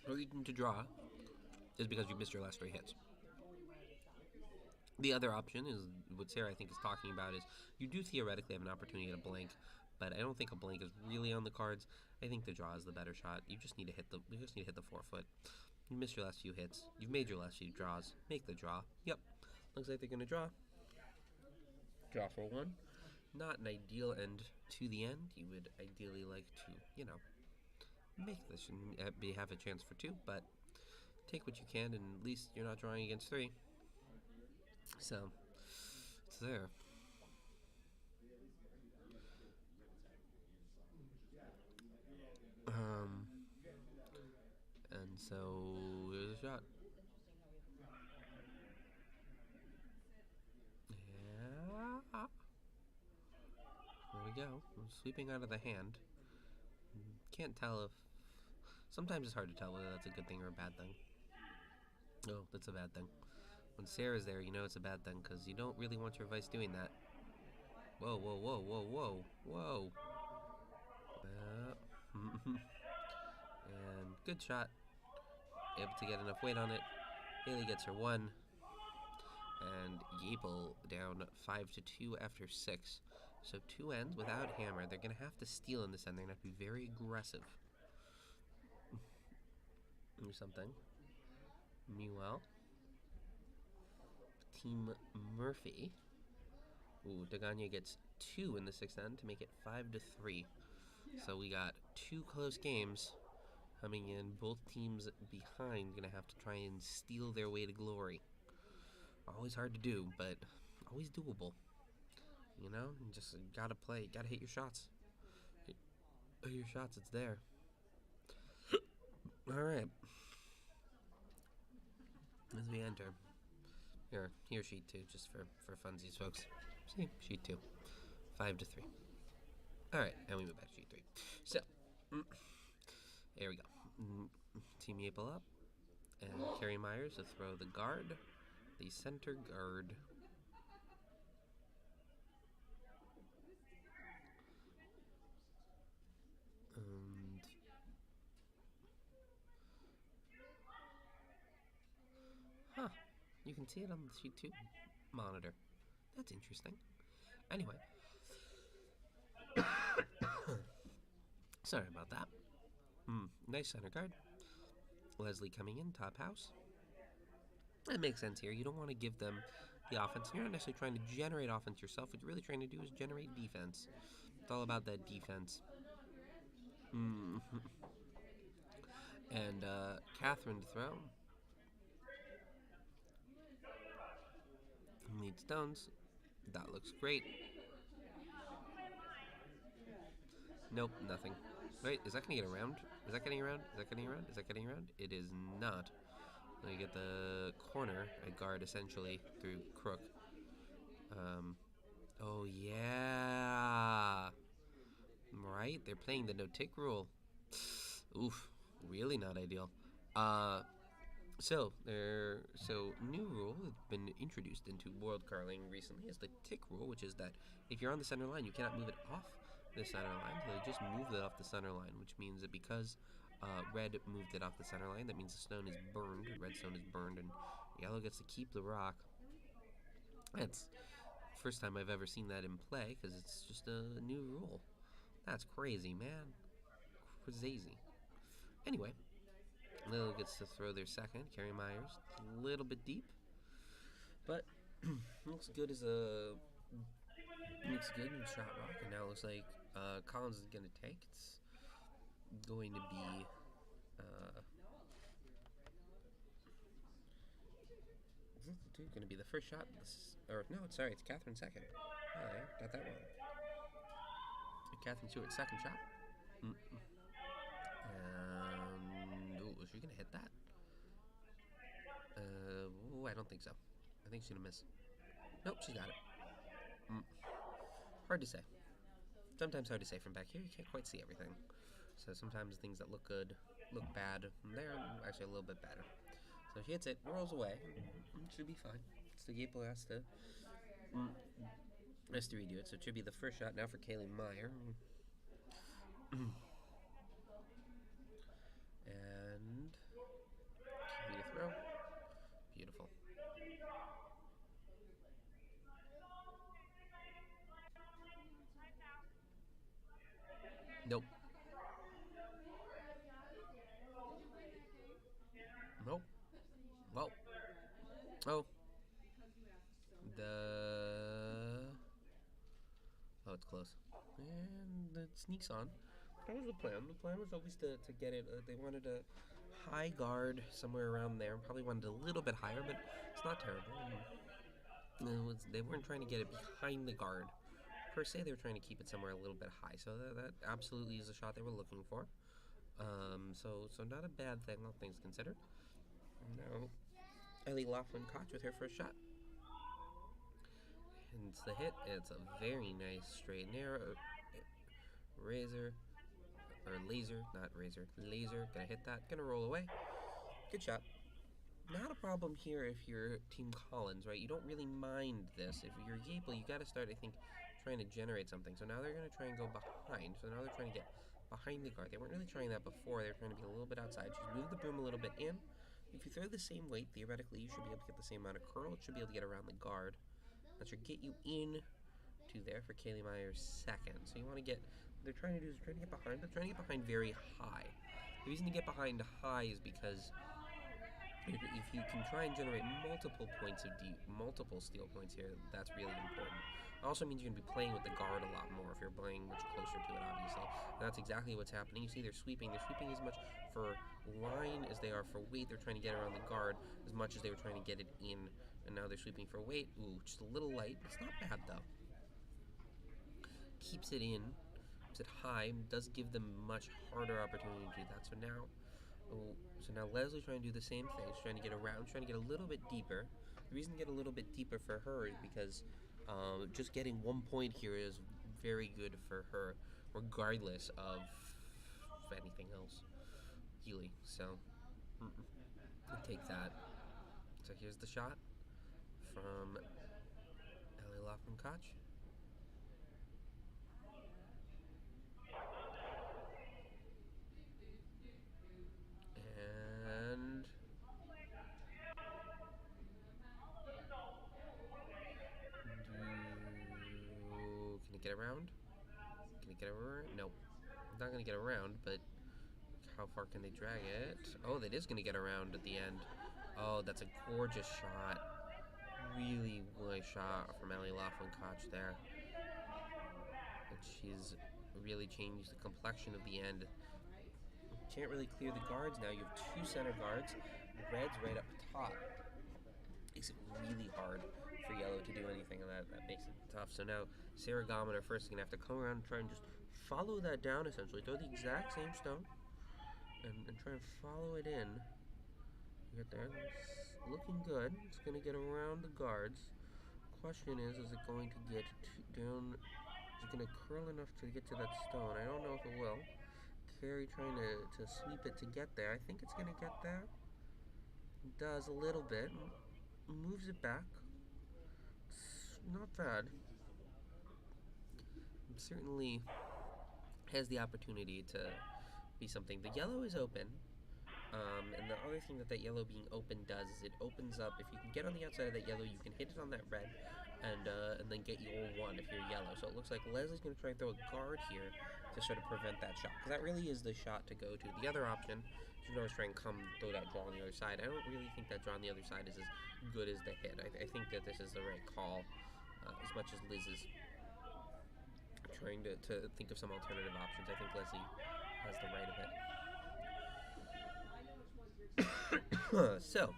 A: The reason to draw is because you missed your last 3 hits. The other option is what Sarah I think is talking about is you do theoretically have an opportunity to blank, but I don't think a blank is really on the cards. I think the draw is the better shot. You just need to hit the 4 foot. You missed your last few hits. You've made your last few draws. Make the draw. Yep. Looks like they're gonna draw. Draw for 1. Not an ideal end to the end. You would ideally like to, make this and have a chance for 2, but take what you can, and at least you're not drawing against 3. So, it's there. And so, here's a shot. Yeah. There we go. I'm sweeping out of the hand. Can't tell if... Sometimes it's hard to tell whether that's a good thing or a bad thing. Oh, that's a bad thing. When Sarah's there, you know it's a bad thing, because you don't really want your vice doing that. Whoa, whoa, whoa, whoa, whoa, whoa. And good shot. Able to get enough weight on it. Haley gets her 1. And Yapel down 5-2 after 6. So 2 ends without hammer. They're going to have to steal in this end. They're going to have to be very aggressive. Do something. Meanwhile, Team Murphy. Ooh, Daganya gets 2 in the 6th end to make it 5-3. So we got 2 close games coming in. Both teams behind going to have to try and steal their way to glory. Always hard to do, but always doable. You know, you just gotta play, gotta hit your shots. Hit your shots, it's there. All right, as we enter, here's sheet two, just for funsies, folks. See, sheet two, 5-3. All right, and we move back to sheet three. So, there we go. Team Maple up, and Carrie Myers to throw the guard, the center guard. And you can see it on the sheet 2 monitor. That's interesting. Anyway, sorry about that. Nice center guard. Leslie coming in, top house. That makes sense here. You don't want to give them the offense. You're not necessarily trying to generate offense yourself. What you're really trying to do is generate defense. It's all about that defense. And Catherine to throw. Lead stones. That looks great. Nope, nothing. Wait, is that going to get around? Is that getting around? Is that getting around? Is that getting around? It is not. Then you get the corner, a guard essentially through crook. Oh yeah. Right? They're playing the no-tick rule. Oof, really not ideal. So new rule has been introduced into World Curling recently is the tick rule, which is that if you're on the center line, you cannot move it off the center line. So they just moved it off the center line, which means that because red moved it off the center line, that means the stone is burned, red stone is burned, and yellow gets to keep the rock. That's the first time I've ever seen that in play, because it's just a new rule. That's crazy, man. Crazy. Anyway, Lil gets to throw their second. Carrie Myers, a little bit deep, but looks good as a looks good in shot rock. And now it looks like Collins is gonna take. It's going to be going to be the first shot. Or no, sorry, it's Catherine's second. Oh, yeah, got that wrong. Catherine Stewart's second shot. And is she gonna hit that? I don't think so. I think she's gonna miss. Nope, she got it. Hard to say. Sometimes hard to say from back here. You can't quite see everything. So sometimes things that look good look bad. And they're actually a little bit better. So she hits it, rolls away. Should be fine. So Gable has to redo it. So it should be the first shot now for Kaylee Meyer. And Kaylee to throw. Beautiful. Nope. Nope. Well. Oh. Oh, it's close. And it sneaks on. That was the plan. The plan was always to get it. They wanted a high guard somewhere around there. Probably wanted a little bit higher, but it's not terrible. They weren't trying to get it behind the guard. Per se, they were trying to keep it somewhere a little bit high. So that absolutely is a shot they were looking for. So not a bad thing, all things considered. Now, Ellie Laughlin-Koch with her first shot. And it's the hit. It's a very nice straight and narrow. Razor. Or laser, not razor. Laser. Gonna hit that. Gonna roll away. Good shot. Not a problem here if you're Team Collins, right? You don't really mind this. If you're Gable, you gotta start, I think, trying to generate something. So now they're gonna try and go behind. So now they're trying to get behind the guard. They weren't really trying that before. They were trying to be a little bit outside. Just move the broom a little bit in. If you throw the same weight, theoretically, you should be able to get the same amount of curl. It should be able to get around the guard. That should get you in to there for Kaylee Myers' second. So you want to get, what they're trying to do is trying to get behind, but trying to get behind very high. The reason to get behind high is because if you can try and generate multiple points of multiple steal points here, that's really important. It also means you're going to be playing with the guard a lot more if you're playing much closer to it, obviously. And that's exactly what's happening. You see they're sweeping. They're sweeping as much for line as they are for weight. They're trying to get around the guard as much as they were trying to get it in And now they're sweeping for weight. Ooh, just a little light. It's not bad, though. Keeps it in. Keeps it high. Does give them much harder opportunity to do that. So now Leslie's trying to do the same thing. She's trying to get around, trying to get a little bit deeper. The reason to get a little bit deeper for her is because just getting 1 point here is very good for her, regardless of anything else. Healy. So, take that. So here's the shot from Ellie Loffen-Koch. And can it get around? Can it get around? Nope. It's not going to get around, but how far can they drag it? Oh, that is going to get around at the end. Oh, that's a gorgeous shot. Really nice shot from Ellie Loffen-Koch there. And she's really changed the complexion of the end. Can't really clear the guards now. You have 2 center guards. Red's right up top. Makes it really hard for Yellow to do anything, and that makes it tough. So now Sarah Gometer first is going to have to come around and try and just follow that down, essentially. Throw the exact same stone and try and follow it in. You get there. It's looking good. It's going to get around the guards. Question is it going to get down? Is it going to curl enough to get to that stone? I don't know if it will. Carrie trying to sweep it to get there. I think it's going to get there. It does a little bit. Moves it back. It's not bad. It certainly has the opportunity to be something. The yellow is open. And the other thing that yellow being open does is it opens up. If you can get on the outside of that yellow, you can hit it on that red and then get your 1 if you're yellow. So it looks like Leslie's going to try and throw a guard here to sort of prevent that shot, because that really is the shot to go to. The other option, you can always try and throw that draw on the other side. I don't really think that draw on the other side is as good as the hit. I think that this is the right call, as much as Liz is trying to think of some alternative options. I think Leslie has the right of it. So,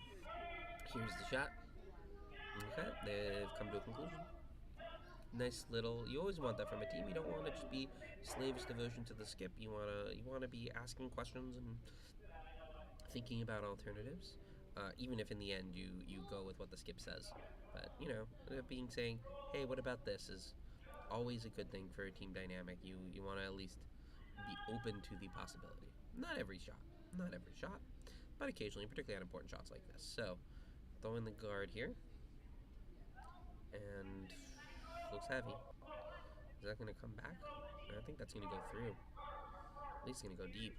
A: here's the shot. Okay, they've come to a conclusion. Nice little. You always want that from a team. You don't want to just be slavish devotion to the skip. You wanna be asking questions and thinking about alternatives. Even if in the end you go with what the skip says. But saying, hey, what about this, is always a good thing for a team dynamic. You want to at least be open to the possibility. Not every shot, but occasionally, particularly on important shots like this. So, throwing the guard here, and looks heavy. Is that going to come back? I think that's going to go through. At least it's going to go deep.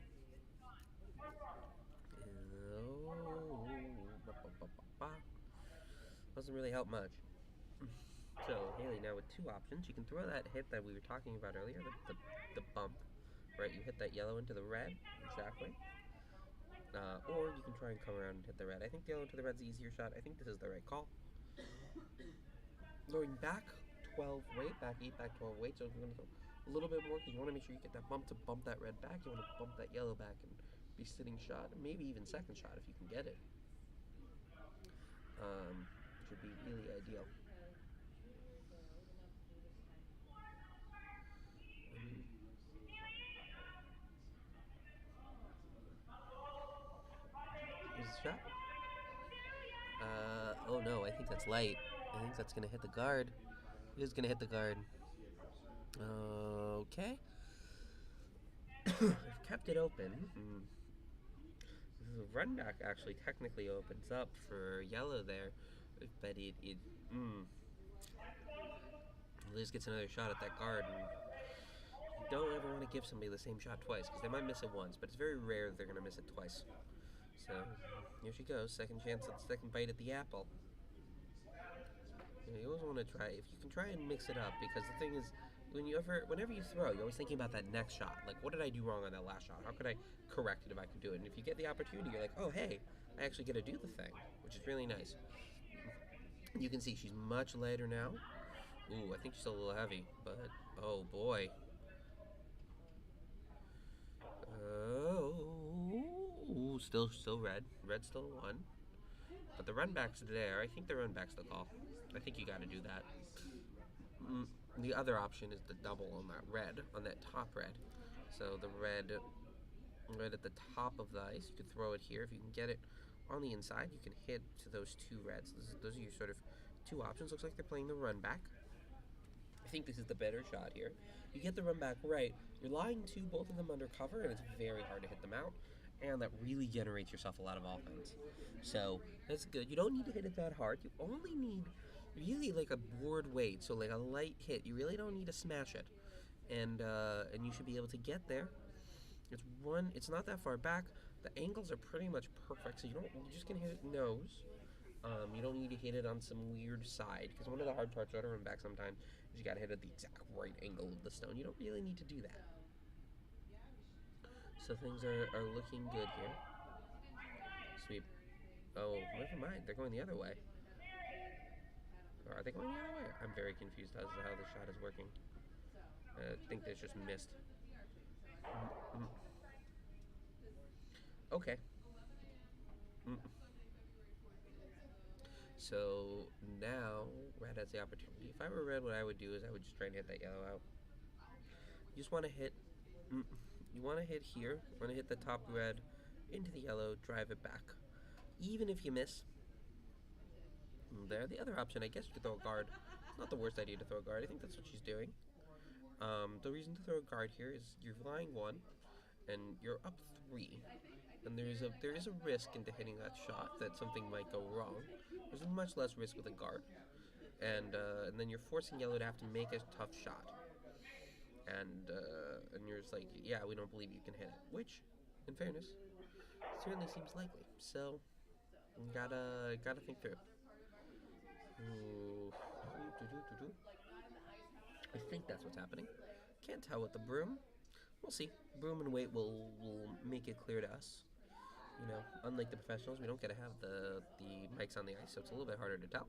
A: Doesn't really help much. So Haley now with 2 options. You can throw that hit that we were talking about earlier, the bump, right? You hit that yellow into the red, exactly. Or you can try and come around and hit the red. I think the yellow into the red's the easier shot. I think this is the right call. Going back 12 weight, back 8, back 12 weight. So if you're going to go a little bit more, because you want to make sure you get that bump to bump that red back. You want to bump that yellow back and be sitting shot, maybe even second shot if you can get it. Should be really ideal. Here's the shot. Oh no, I think that's light. I think that's going to hit the guard. It is going to hit the guard. Okay. I've kept it open. The run back actually technically opens up for yellow there, but Liz gets another shot at that guard, and you don't ever want to give somebody the same shot twice, because they might miss it once, but it's very rare that they're going to miss it twice. So, here she goes, second chance at the second bite at the apple. You always want to try, if you can try and mix it up, because the thing is, whenever you throw, you're always thinking about that next shot. Like, what did I do wrong on that last shot? How could I correct it if I could do it? And if you get the opportunity, you're like, oh, hey, I actually get to do the thing, which is really nice. You can see she's much lighter now. Ooh, I think she's a little heavy, but, oh, boy. Oh, still red. Red still 1. But the run back's there. I think the run back's the call. I think you got to do that. Mm, the other option is the double on that red, on that top red. So the red right at the top of the ice. You can throw it here. If you can get it on the inside, you can hit to those two reds. Those are your sort of two options. Looks like they're playing the run back. I think this is the better shot here. You get the run back right. You're lying to both of them under cover, and it's very hard to hit them out. And that really generates yourself a lot of offense. So that's good. You don't need to hit it that hard. You only need really like a board weight, so like a light hit. You really don't need to smash it, and you should be able to get there. It's one. It's not that far back. The angles are pretty much perfect, so you're just gonna hit it nose. You don't need to hit it on some weird side, because one of the hard parts about a run back sometimes is you gotta hit at the exact right angle of the stone. You don't really need to do that. So things are looking good here. Sweep. Oh, never mind. They're going the other way. Or are they going the other way? I'm very confused as to how this shot is working. I think they just missed. Mm-mm. Okay. Mm. So now red has the opportunity. If I were red, what I would do is I would just try and hit that yellow out. You just want to hit. You want to hit here. You want to hit the top red into the yellow, drive it back. Even if you miss, there. The other option, I guess, you could throw a guard. It's not the worst idea to throw a guard. I think that's what she's doing. The reason to throw a guard here is you're flying one, and you're up three, and there is a risk into hitting that shot that something might go wrong. There's much less risk with a guard, and then you're forcing yellow to have to make a tough shot, and you're just like, yeah, we don't believe you can hit it, which, in fairness, certainly seems likely. So, gotta think through. Ooh. I think that's what's happening. Can't tell with the broom. We'll see. Broom and weight will make it clear to us. You know, unlike the professionals, we don't get to have the mics on the ice, so it's a little bit harder to tell.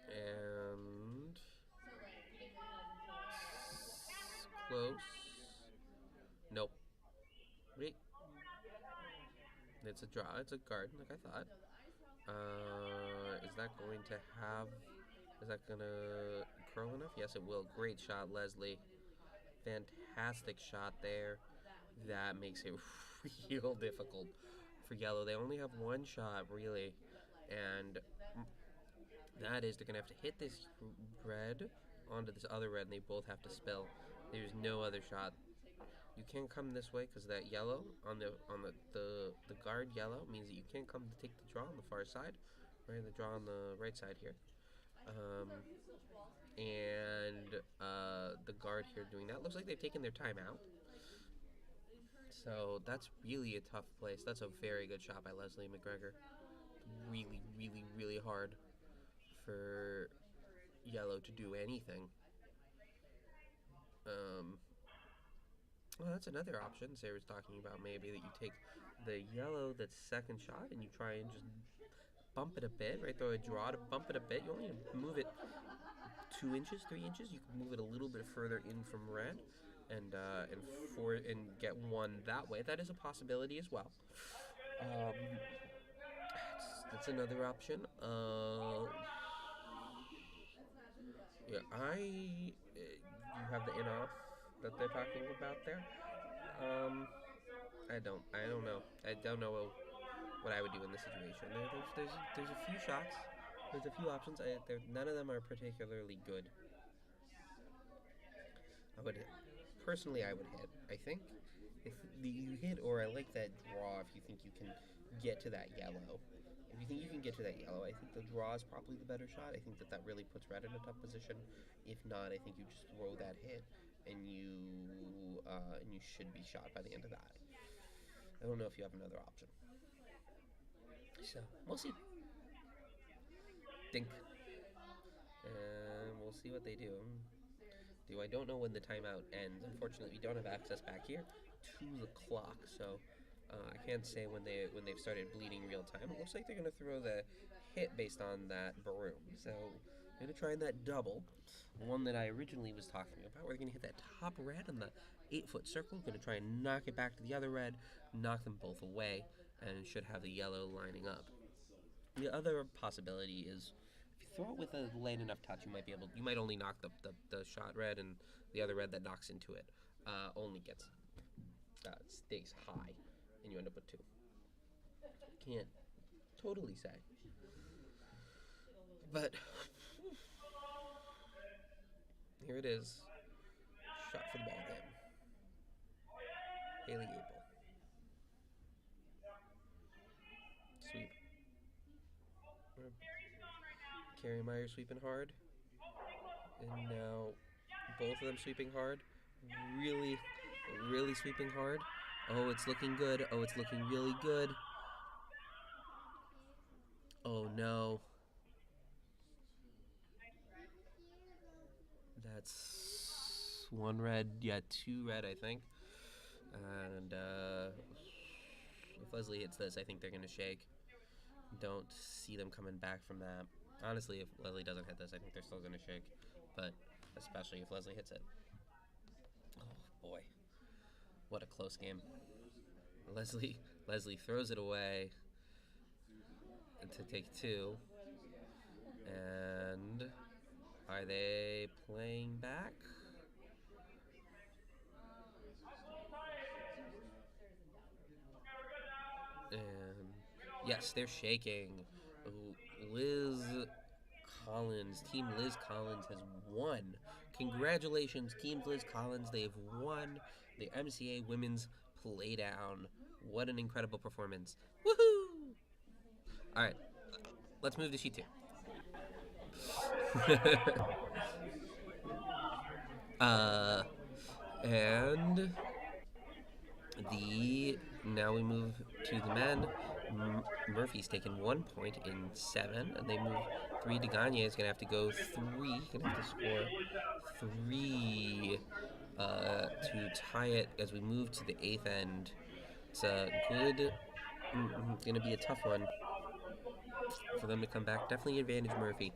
A: And close. Nope. Wait. It's a draw. It's a guard, like I thought. Is that going to have? Is that gonna curl enough? Yes, it will. Great shot, Leslie. Fantastic shot there. That makes it real difficult for yellow. They only have one shot, really, and that is they're gonna have to hit this red onto this other red, and they both have to spill. There's no other shot. You can't come this way because that yellow on the guard yellow means that you can't come to take the draw on the far side, right? The draw on the right side here, and the guard here doing that looks like they've taken their time out. So that's really a tough place. That's a very good shot by Leslie McGregor. Really, really, really hard for yellow to do anything. Well, that's another option. Sarah's talking about maybe that you take the yellow, that's second shot, and you try and just bump it a bit, right? Throw a draw to bump it a bit. You only need to move it 2 inches, 3 inches. You can move it a little bit further in from red, and get one that way. That is a possibility as well. That's another option. Yeah, you have the in off that they're talking about there. I don't know. I don't know what I would do in this situation. There's a few shots. There's a few options. None of them are particularly good. I would personally, I would hit. I think if you hit, or I like that draw. If you think you can get to that yellow, if you think you can get to that yellow, I think the draw is probably the better shot. I think that really puts red in a tough position. If not, I think you just throw that hit, and you should be shot by the end of that. I don't know if you have another option. So we'll see. Dink, and we'll see what they do. I don't know when the timeout ends. Unfortunately, we don't have access back here to the clock, so I can't say when they've started bleeding real time. It looks like they're gonna throw the hit based on that broom. So I'm gonna try that double, one that I originally was talking about. We're gonna hit that top red in the 8-foot circle. Gonna try and knock it back to the other red, knock them both away, and should have the yellow lining up. The other possibility is if you throw it with a light enough touch, you might only knock the shot red, and the other red that knocks into it only gets stays high, and you end up with two. Can't totally say. But here it is. Shot for the ball game. Haley Apel. Sweep. Carrie Meyer sweeping hard. And now both of them sweeping hard. Really, really sweeping hard. Oh, it's looking good. Oh, it's looking really good. Oh, no. That's one red. Yeah, two red, I think. And if Leslie hits this, I think they're going to shake. Don't see them coming back from that. Honestly, if Leslie doesn't hit this, I think they're still going to shake. But especially if Leslie hits it. Oh, boy. What a close game. Leslie throws it away to take two. And are they playing back? And yes, they're shaking. Liz Collins, Team Liz Collins has won. Congratulations, Team Liz Collins. They've won the MCA Women's Playdown. What an incredible performance. Woohoo! All right, let's move to sheet 2. And now we move to the men. Murphy's taken 1 point in 7, and they move 3. Gagne is gonna have to go 3. Gonna have to score 3 to tie it as we move to the 8th end. It's a good, gonna be a tough one for them to come back. Definitely advantage Murphy.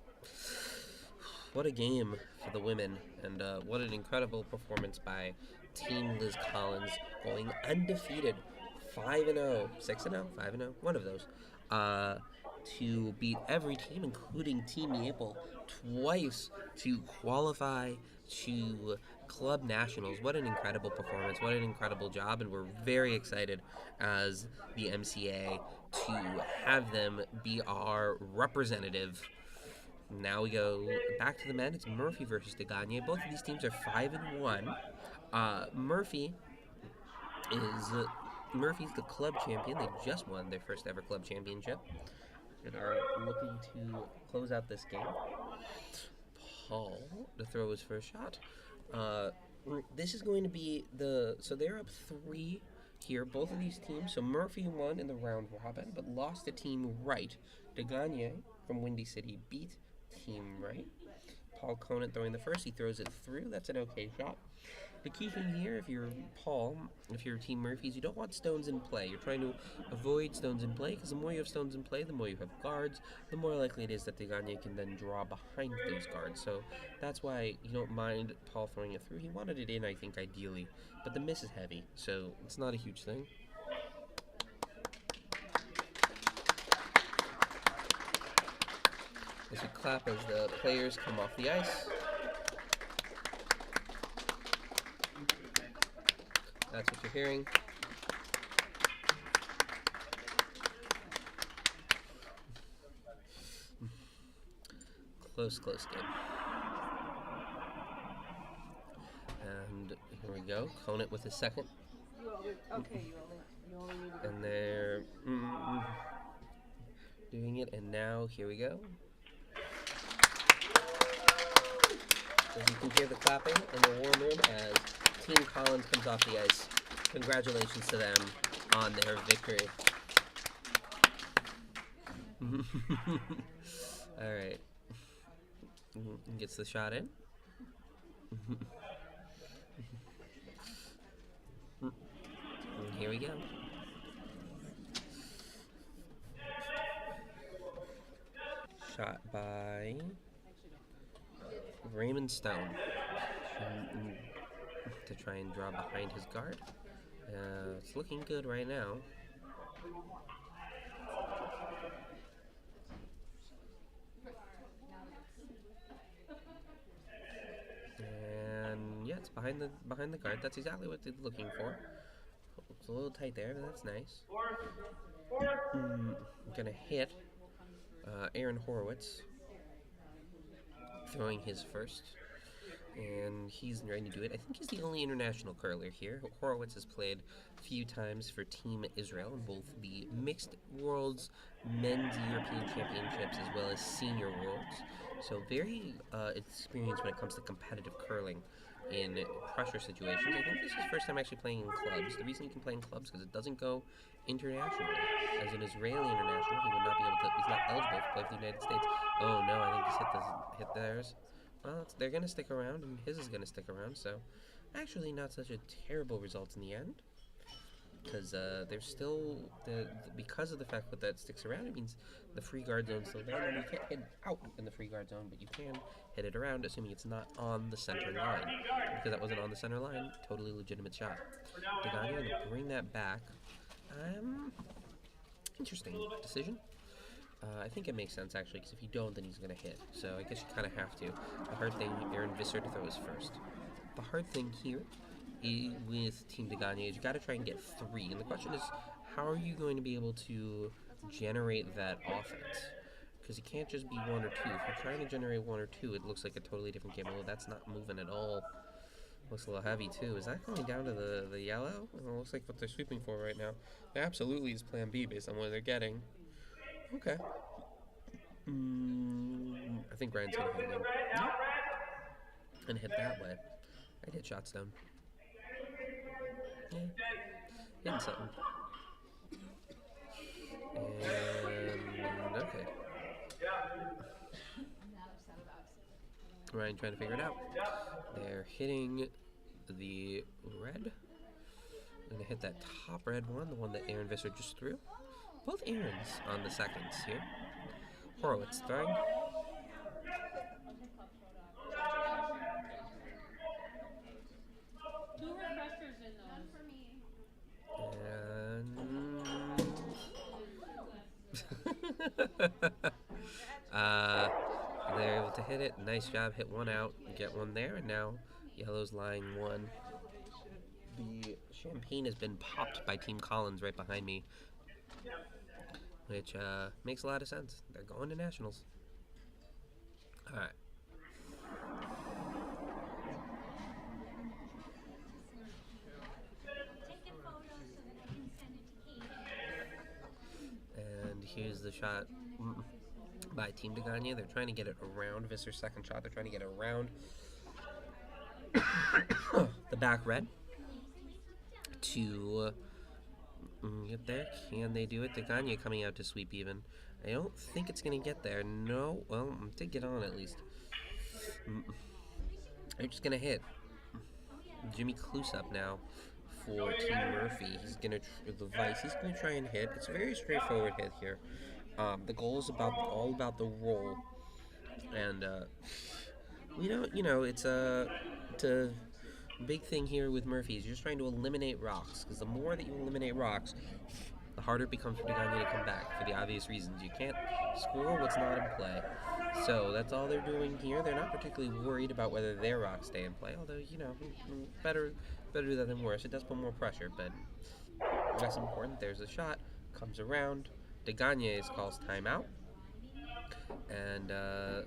A: What a game for the women, and what an incredible performance by Team Liz Collins, going undefeated, 5-0, 6-0, 5-0, one of those, to beat every team, including Team Maple, twice to qualify to Club Nationals. What an incredible performance, what an incredible job, and we're very excited as the MCA to have them be our representative. Now we go back to the men. It's Murphy versus Gagne. Both of these teams are 5-1. Murphy's the club champion. They just won their first ever club championship and are looking to close out this game. Paul to throw his first shot. This is going to be so they're up 3 here, both of these teams. So Murphy won in the round robin, but lost to Team Right. Gagne from Windy City beat Team Right. Paul Conant throwing the first. He throws it through. That's an okay shot. The key thing here, if you're Team Murphy's, you don't want stones in play. You're trying to avoid stones in play, because the more you have stones in play, the more you have guards, the more likely it is that the Gagne can then draw behind those guards. So that's why you don't mind Paul throwing it through. He wanted it in, I think, ideally, but the miss is heavy, so it's not a huge thing. As we clap as the players come off the ice. That's what you're hearing. Close game. And here we go. Conant with his second.
B: You only need to.
A: And they're doing it. And now here we go. As you can hear the clapping in the warm room as Team Collins comes off the ice. Congratulations to them on their victory. All right. Gets the shot in. And here we go. Shot by Raymond Stone to try and draw behind his guard. It's looking good right now. And yeah, it's behind the guard. That's exactly what they're looking for. It's a little tight there, but that's nice. Gonna hit Aaron Horowitz, throwing his first, and he's ready to do it. I think he's the only international curler here. Horowitz has played a few times for Team Israel in both the Mixed Worlds Men's European Championships as well as Senior Worlds. So very experienced when it comes to competitive curling in pressure situations. I think this is his first time actually playing in clubs. The reason he can play in clubs because it doesn't go internationally. As an Israeli international, he would not be able to. He's not eligible to play for the United States. Oh no, I think he's hit theirs. Well, they're going to stick around, and his is going to stick around, so actually not such a terrible result in the end. Because there's still, because of the fact that sticks around, it means the free guard zone's still there, and you can't hit out in the free guard zone, but you can hit it around, assuming it's not on the center line. Because that wasn't on the center line, totally legitimate shot. Degani going to bring that back. Interesting decision. I think it makes sense, actually, because if you don't, then he's going to hit. So I guess you kind of have to. The hard thing, Aaron Visser to throw is first. The hard thing here with Team Degani is you got to try and get 3. And the question is, how are you going to be able to generate that offense? Because it can't just be 1 or 2. If you're trying to generate 1 or 2, it looks like a totally different game. Oh, that's not moving at all. Looks a little heavy, too. Is that going down to the yellow? It looks like what they're sweeping for right now. It absolutely is plan B based on what they're getting. Okay. I think Ryan's going to hit again. Yep. And hit that way. I'd hit shots down. Yeah. Hitting something. And okay. Ryan trying to figure it out. They're hitting the red. I'm going to hit that top red one, the one that Aaron Visser just threw. Both Aarons on the seconds here. Horowitz throwing. And they're able to hit it. Nice job. Hit one out. Get one there. And now yellow's lying 1. The champagne has been popped by Team Collins right behind me, which makes a lot of sense. They're going to nationals. All right. And here's the shot by Team Degani. They're trying to get it around Visser's second shot. They're trying to get it around the back red to get there. Can they do it? Degani coming out to sweep even. I don't think it's going to get there. No. Well, it did get on at least. They're just going to hit. Jimmy Cluse up now for Team Murphy. He's going to, the Vice, he's going to try and hit. It's a very straightforward hit here. The goal is all about the roll. And, we don't, it's a big thing here with Murphy is you're just trying to eliminate rocks. Because the more that you eliminate rocks, the harder it becomes for Degani to come back for the obvious reasons. You can't score what's not in play. So that's all they're doing here. They're not particularly worried about whether their rocks stay in play, although, better do that than worse. It does put more pressure, but less important. There's a shot, comes around. Degani calls timeout. And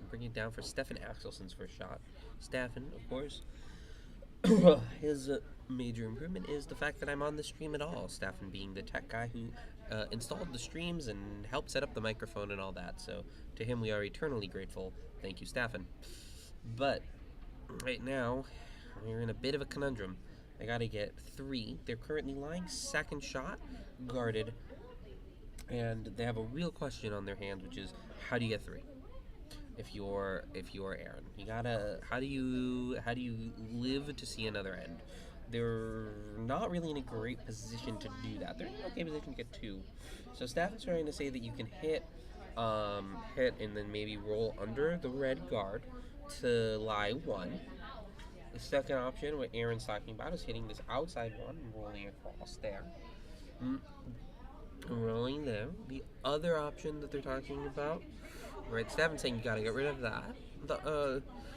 A: bring it down for Stefan Axelson's first shot. Stefan, of course, his major improvement is the fact that I'm on the stream at all. Stefan being the tech guy who installed the streams and helped set up the microphone and all that. So to him, we are eternally grateful. Thank you, Stefan. But right now, we're in a bit of a conundrum. I got to get 3. They're currently lying second shot, guarded, and they have a real question on their hands, which is how do you get 3? If you're Aaron, you gotta how do you live to see another end? They're not really in a great position to do that. They're in an okay position to get 2. So staff is trying to say that you can hit and then maybe roll under the red guard to lie 1. The second option, what Aaron's talking about, is hitting this outside one and rolling across there. Rolling there. The other option that they're talking about, right? Stavin's saying you gotta get rid of that.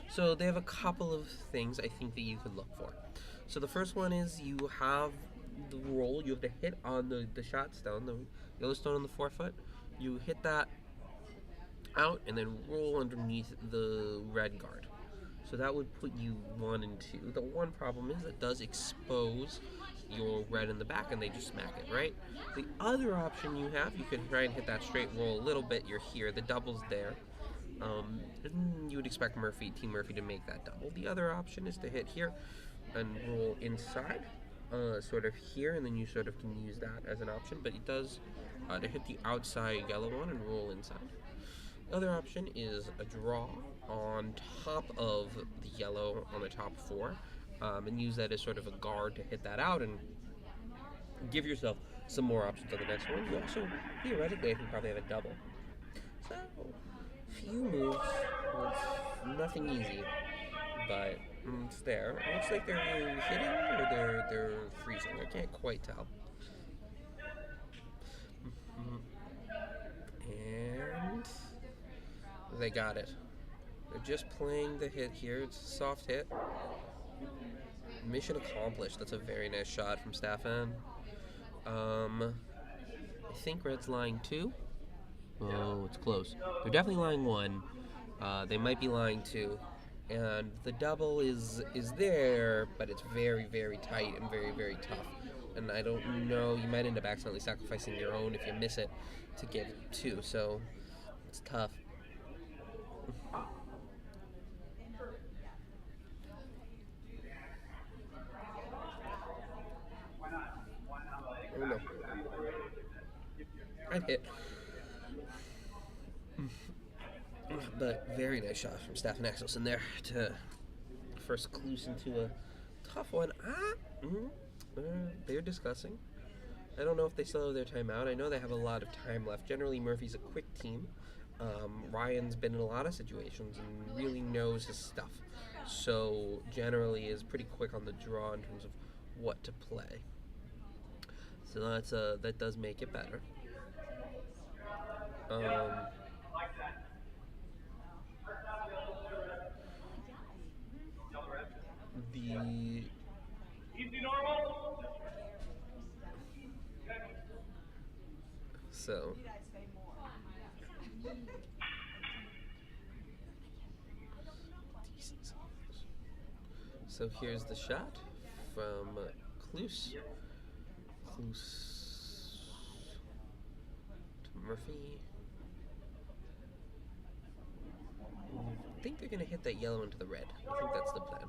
A: So they have a couple of things I think that you could look for. So the first one is you have the roll. You have to hit on the shot stone, the yellow stone on the forefoot. You hit that out and then roll underneath the red guard. So that would put you 1 and 2. The one problem is it does expose your red in the back and they just smack it, right? The other option you have, you can try and hit that straight roll a little bit. You're here, the double's there. You would expect Team Murphy to make that double. The other option is to hit here and roll inside, sort of here, and then you sort of can use that as an option. But it does to hit the outside yellow one and roll inside. The other option is a draw on top of the yellow on the top 4, and use that as sort of a guard to hit that out and give yourself some more options on the next one. You also, theoretically, I think probably have a double. So, few moves, nothing easy, but it's there. It looks like they're hitting or they're freezing. I can't quite tell. And they got it. They're just playing the hit here. It's a soft hit. Mission accomplished. That's a very nice shot from Staffan. I think Red's lying 2. Oh, it's close. They're definitely lying 1. They might be lying 2. And the double is there, but it's very, very tight and very, very tough. And I don't know, you might end up accidentally sacrificing your own if you miss it to get 2. So it's tough. Oh no. I'd hit. But very nice shot from Staffan Axelson there to first Cluse into a tough one. They're discussing. I don't know if they still have their timeout. I know they have a lot of time left. Generally, Murphy's a quick team. Ryan's been in a lot of situations and really knows his stuff. So generally is pretty quick on the draw in terms of what to play. So that does make it better. So here's the shot from Cluse. Cluse to Murphy. I think they're going to hit that yellow into the red. I think that's the plan.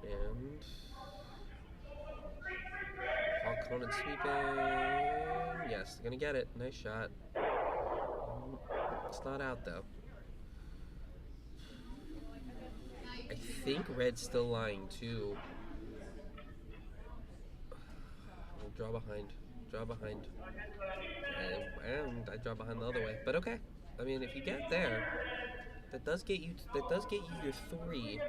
A: And Hawk Conan sweeping. Yes, they're going to get it. Nice shot. It's not out, though. I think Red's still lying, too. We'll draw behind. And I draw behind the other way. But okay. I mean, if you get there, that does get you your 3.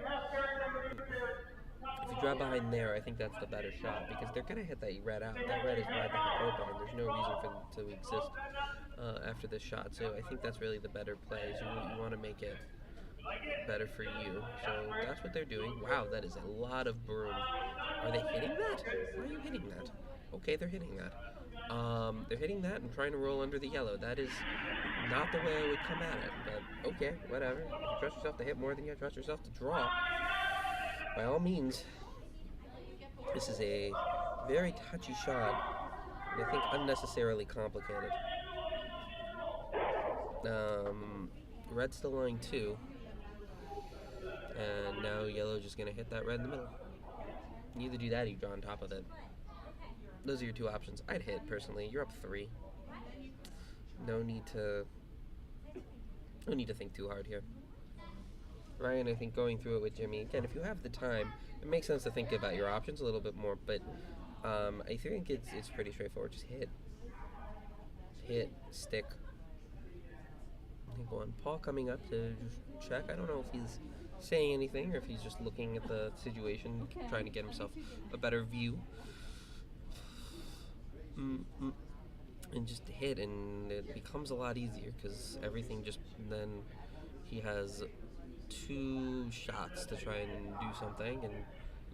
A: If you draw behind there, I think that's the better shot because they're gonna hit that red out. That red is wide the heck open, and there's no reason for them to exist after this shot. So I think that's really the better play. Is you want to make it better for you. So that's what they're doing. Wow, that is a lot of broom. Are they hitting that? Why are you hitting that? Okay, they're hitting that. They're hitting that and trying to roll under the yellow. That is not the way I would come at it, but okay, whatever. If you trust yourself to hit more than you trust yourself to draw, by all means. This is a very touchy shot, and I think unnecessarily complicated. Red's still lying 2, and now yellow's just gonna hit that red in the middle. You either do that or you draw on top of it. Those are your 2 options. I'd hit, personally. You're up 3. No need to think too hard here. Ryan, I think going through it with Jimmy, again, if you have the time, it makes sense to think about your options a little bit more, but I think it's pretty straightforward. Just hit, stick. I think one. Paul coming up to just check. I don't know if he's saying anything or if he's just looking at the situation, trying to get himself a better view. mm, mm, and just hit, and it becomes a lot easier because everything just then he has two shots to try and do something, and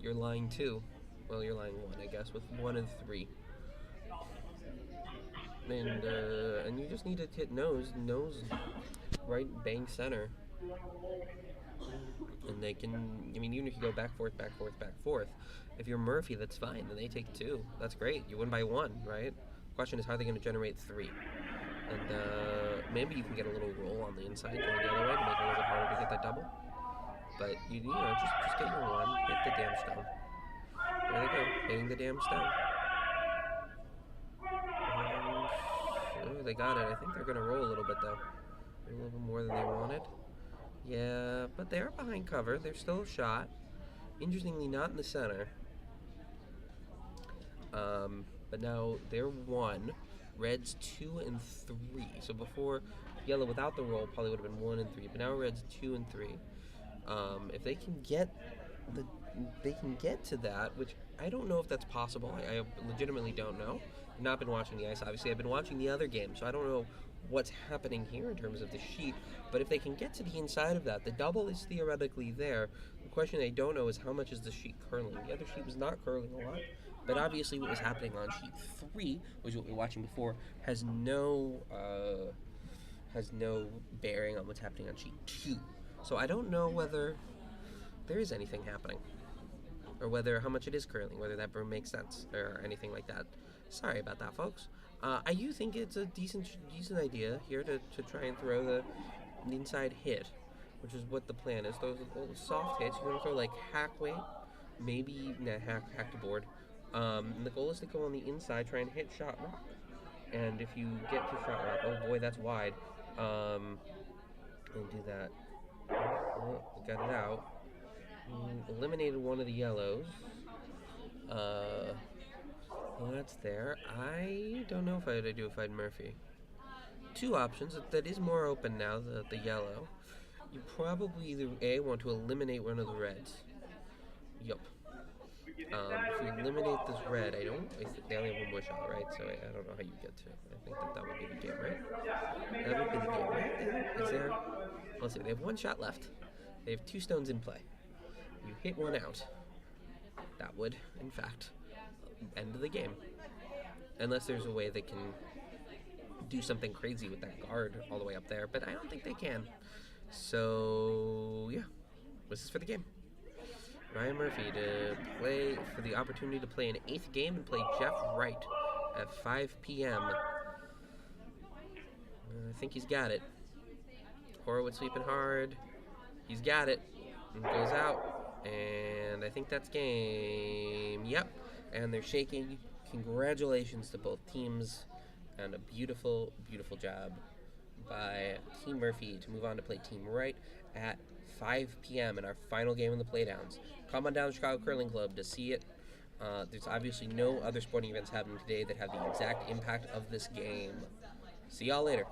A: you're lying two. Well, you're lying one, I guess, with one and three, and you just need to hit nose, right, bang center, and they can. I mean, even if you go back forth, back forth, back forth, if you're Murphy, that's fine. Then they take two. That's great. You win by one, right? Question is, how are they going to generate three? And maybe you can get a little roll on the inside going the other way to make it a little bit harder to get that double. But you know, just get your one, hit the damn stone. There they go, hitting the damn stone. And they got it. I think they're gonna roll a little bit though, a little bit more than they wanted. Yeah, but they're behind cover. They're still a shot. Interestingly, not in the center. But now they're one. Red's 2 and 3. So before, yellow without the roll probably would have been 1 and 3. But now red's 2 and 3. If they can get to that, which I don't know if that's possible. I legitimately don't know. I've not been watching the ice. Obviously, I've been watching the other game, so I don't know what's happening here in terms of the sheet. But if they can get to the inside of that, the double is theoretically there. The question I don't know is how much is the sheet curling. The other sheet was not curling a lot, but obviously what was happening on sheet 3, which is what we were watching before, has no bearing on what's happening on sheet 2. So I don't know whether there is anything happening, or whether how much it is curling, whether that makes sense or anything like that. Sorry about that, folks. I do think it's a decent idea here to try and throw the inside hit, which is what the plan is. Those little soft hits. You want to throw like hack weight, maybe hack the board. And the goal is to go on the inside, try and hit shot rock. And if you get to shot rock, oh boy, that's wide. And do that. Oh, got it out. Eliminated one of the yellows. Well, that's there. I don't know if I'd do if I'd Murphy. Two options. That is more open now, the yellow. You probably either A, want to eliminate one of the reds. Yup. If you eliminate this red, they only have one more shot, right? So I don't know how you get to it. I think that would be the game, right? That would be the game, right? Is there? Let's see. They have one shot left. They have two stones in play. You hit one out. That would, in fact, end the game. Unless there's a way they can do something crazy with that guard all the way up there, but I don't think they can. So, yeah. This is for the game. Ryan Murphy to play for the opportunity to play an 8th game and play Jeff Wright at 5 p.m. I think he's got it. Horowitz sweeping hard. He's got it. And goes out. And I think that's game. Yep. And they're shaking. Congratulations to both teams. And a beautiful, beautiful job by Team Murphy to move on to play Team Wright at 5 p.m. in our final game in the Playdowns. Come on down to Chicago Curling Club to see it. There's obviously no other sporting events happening today that have the exact impact of this game. See y'all later.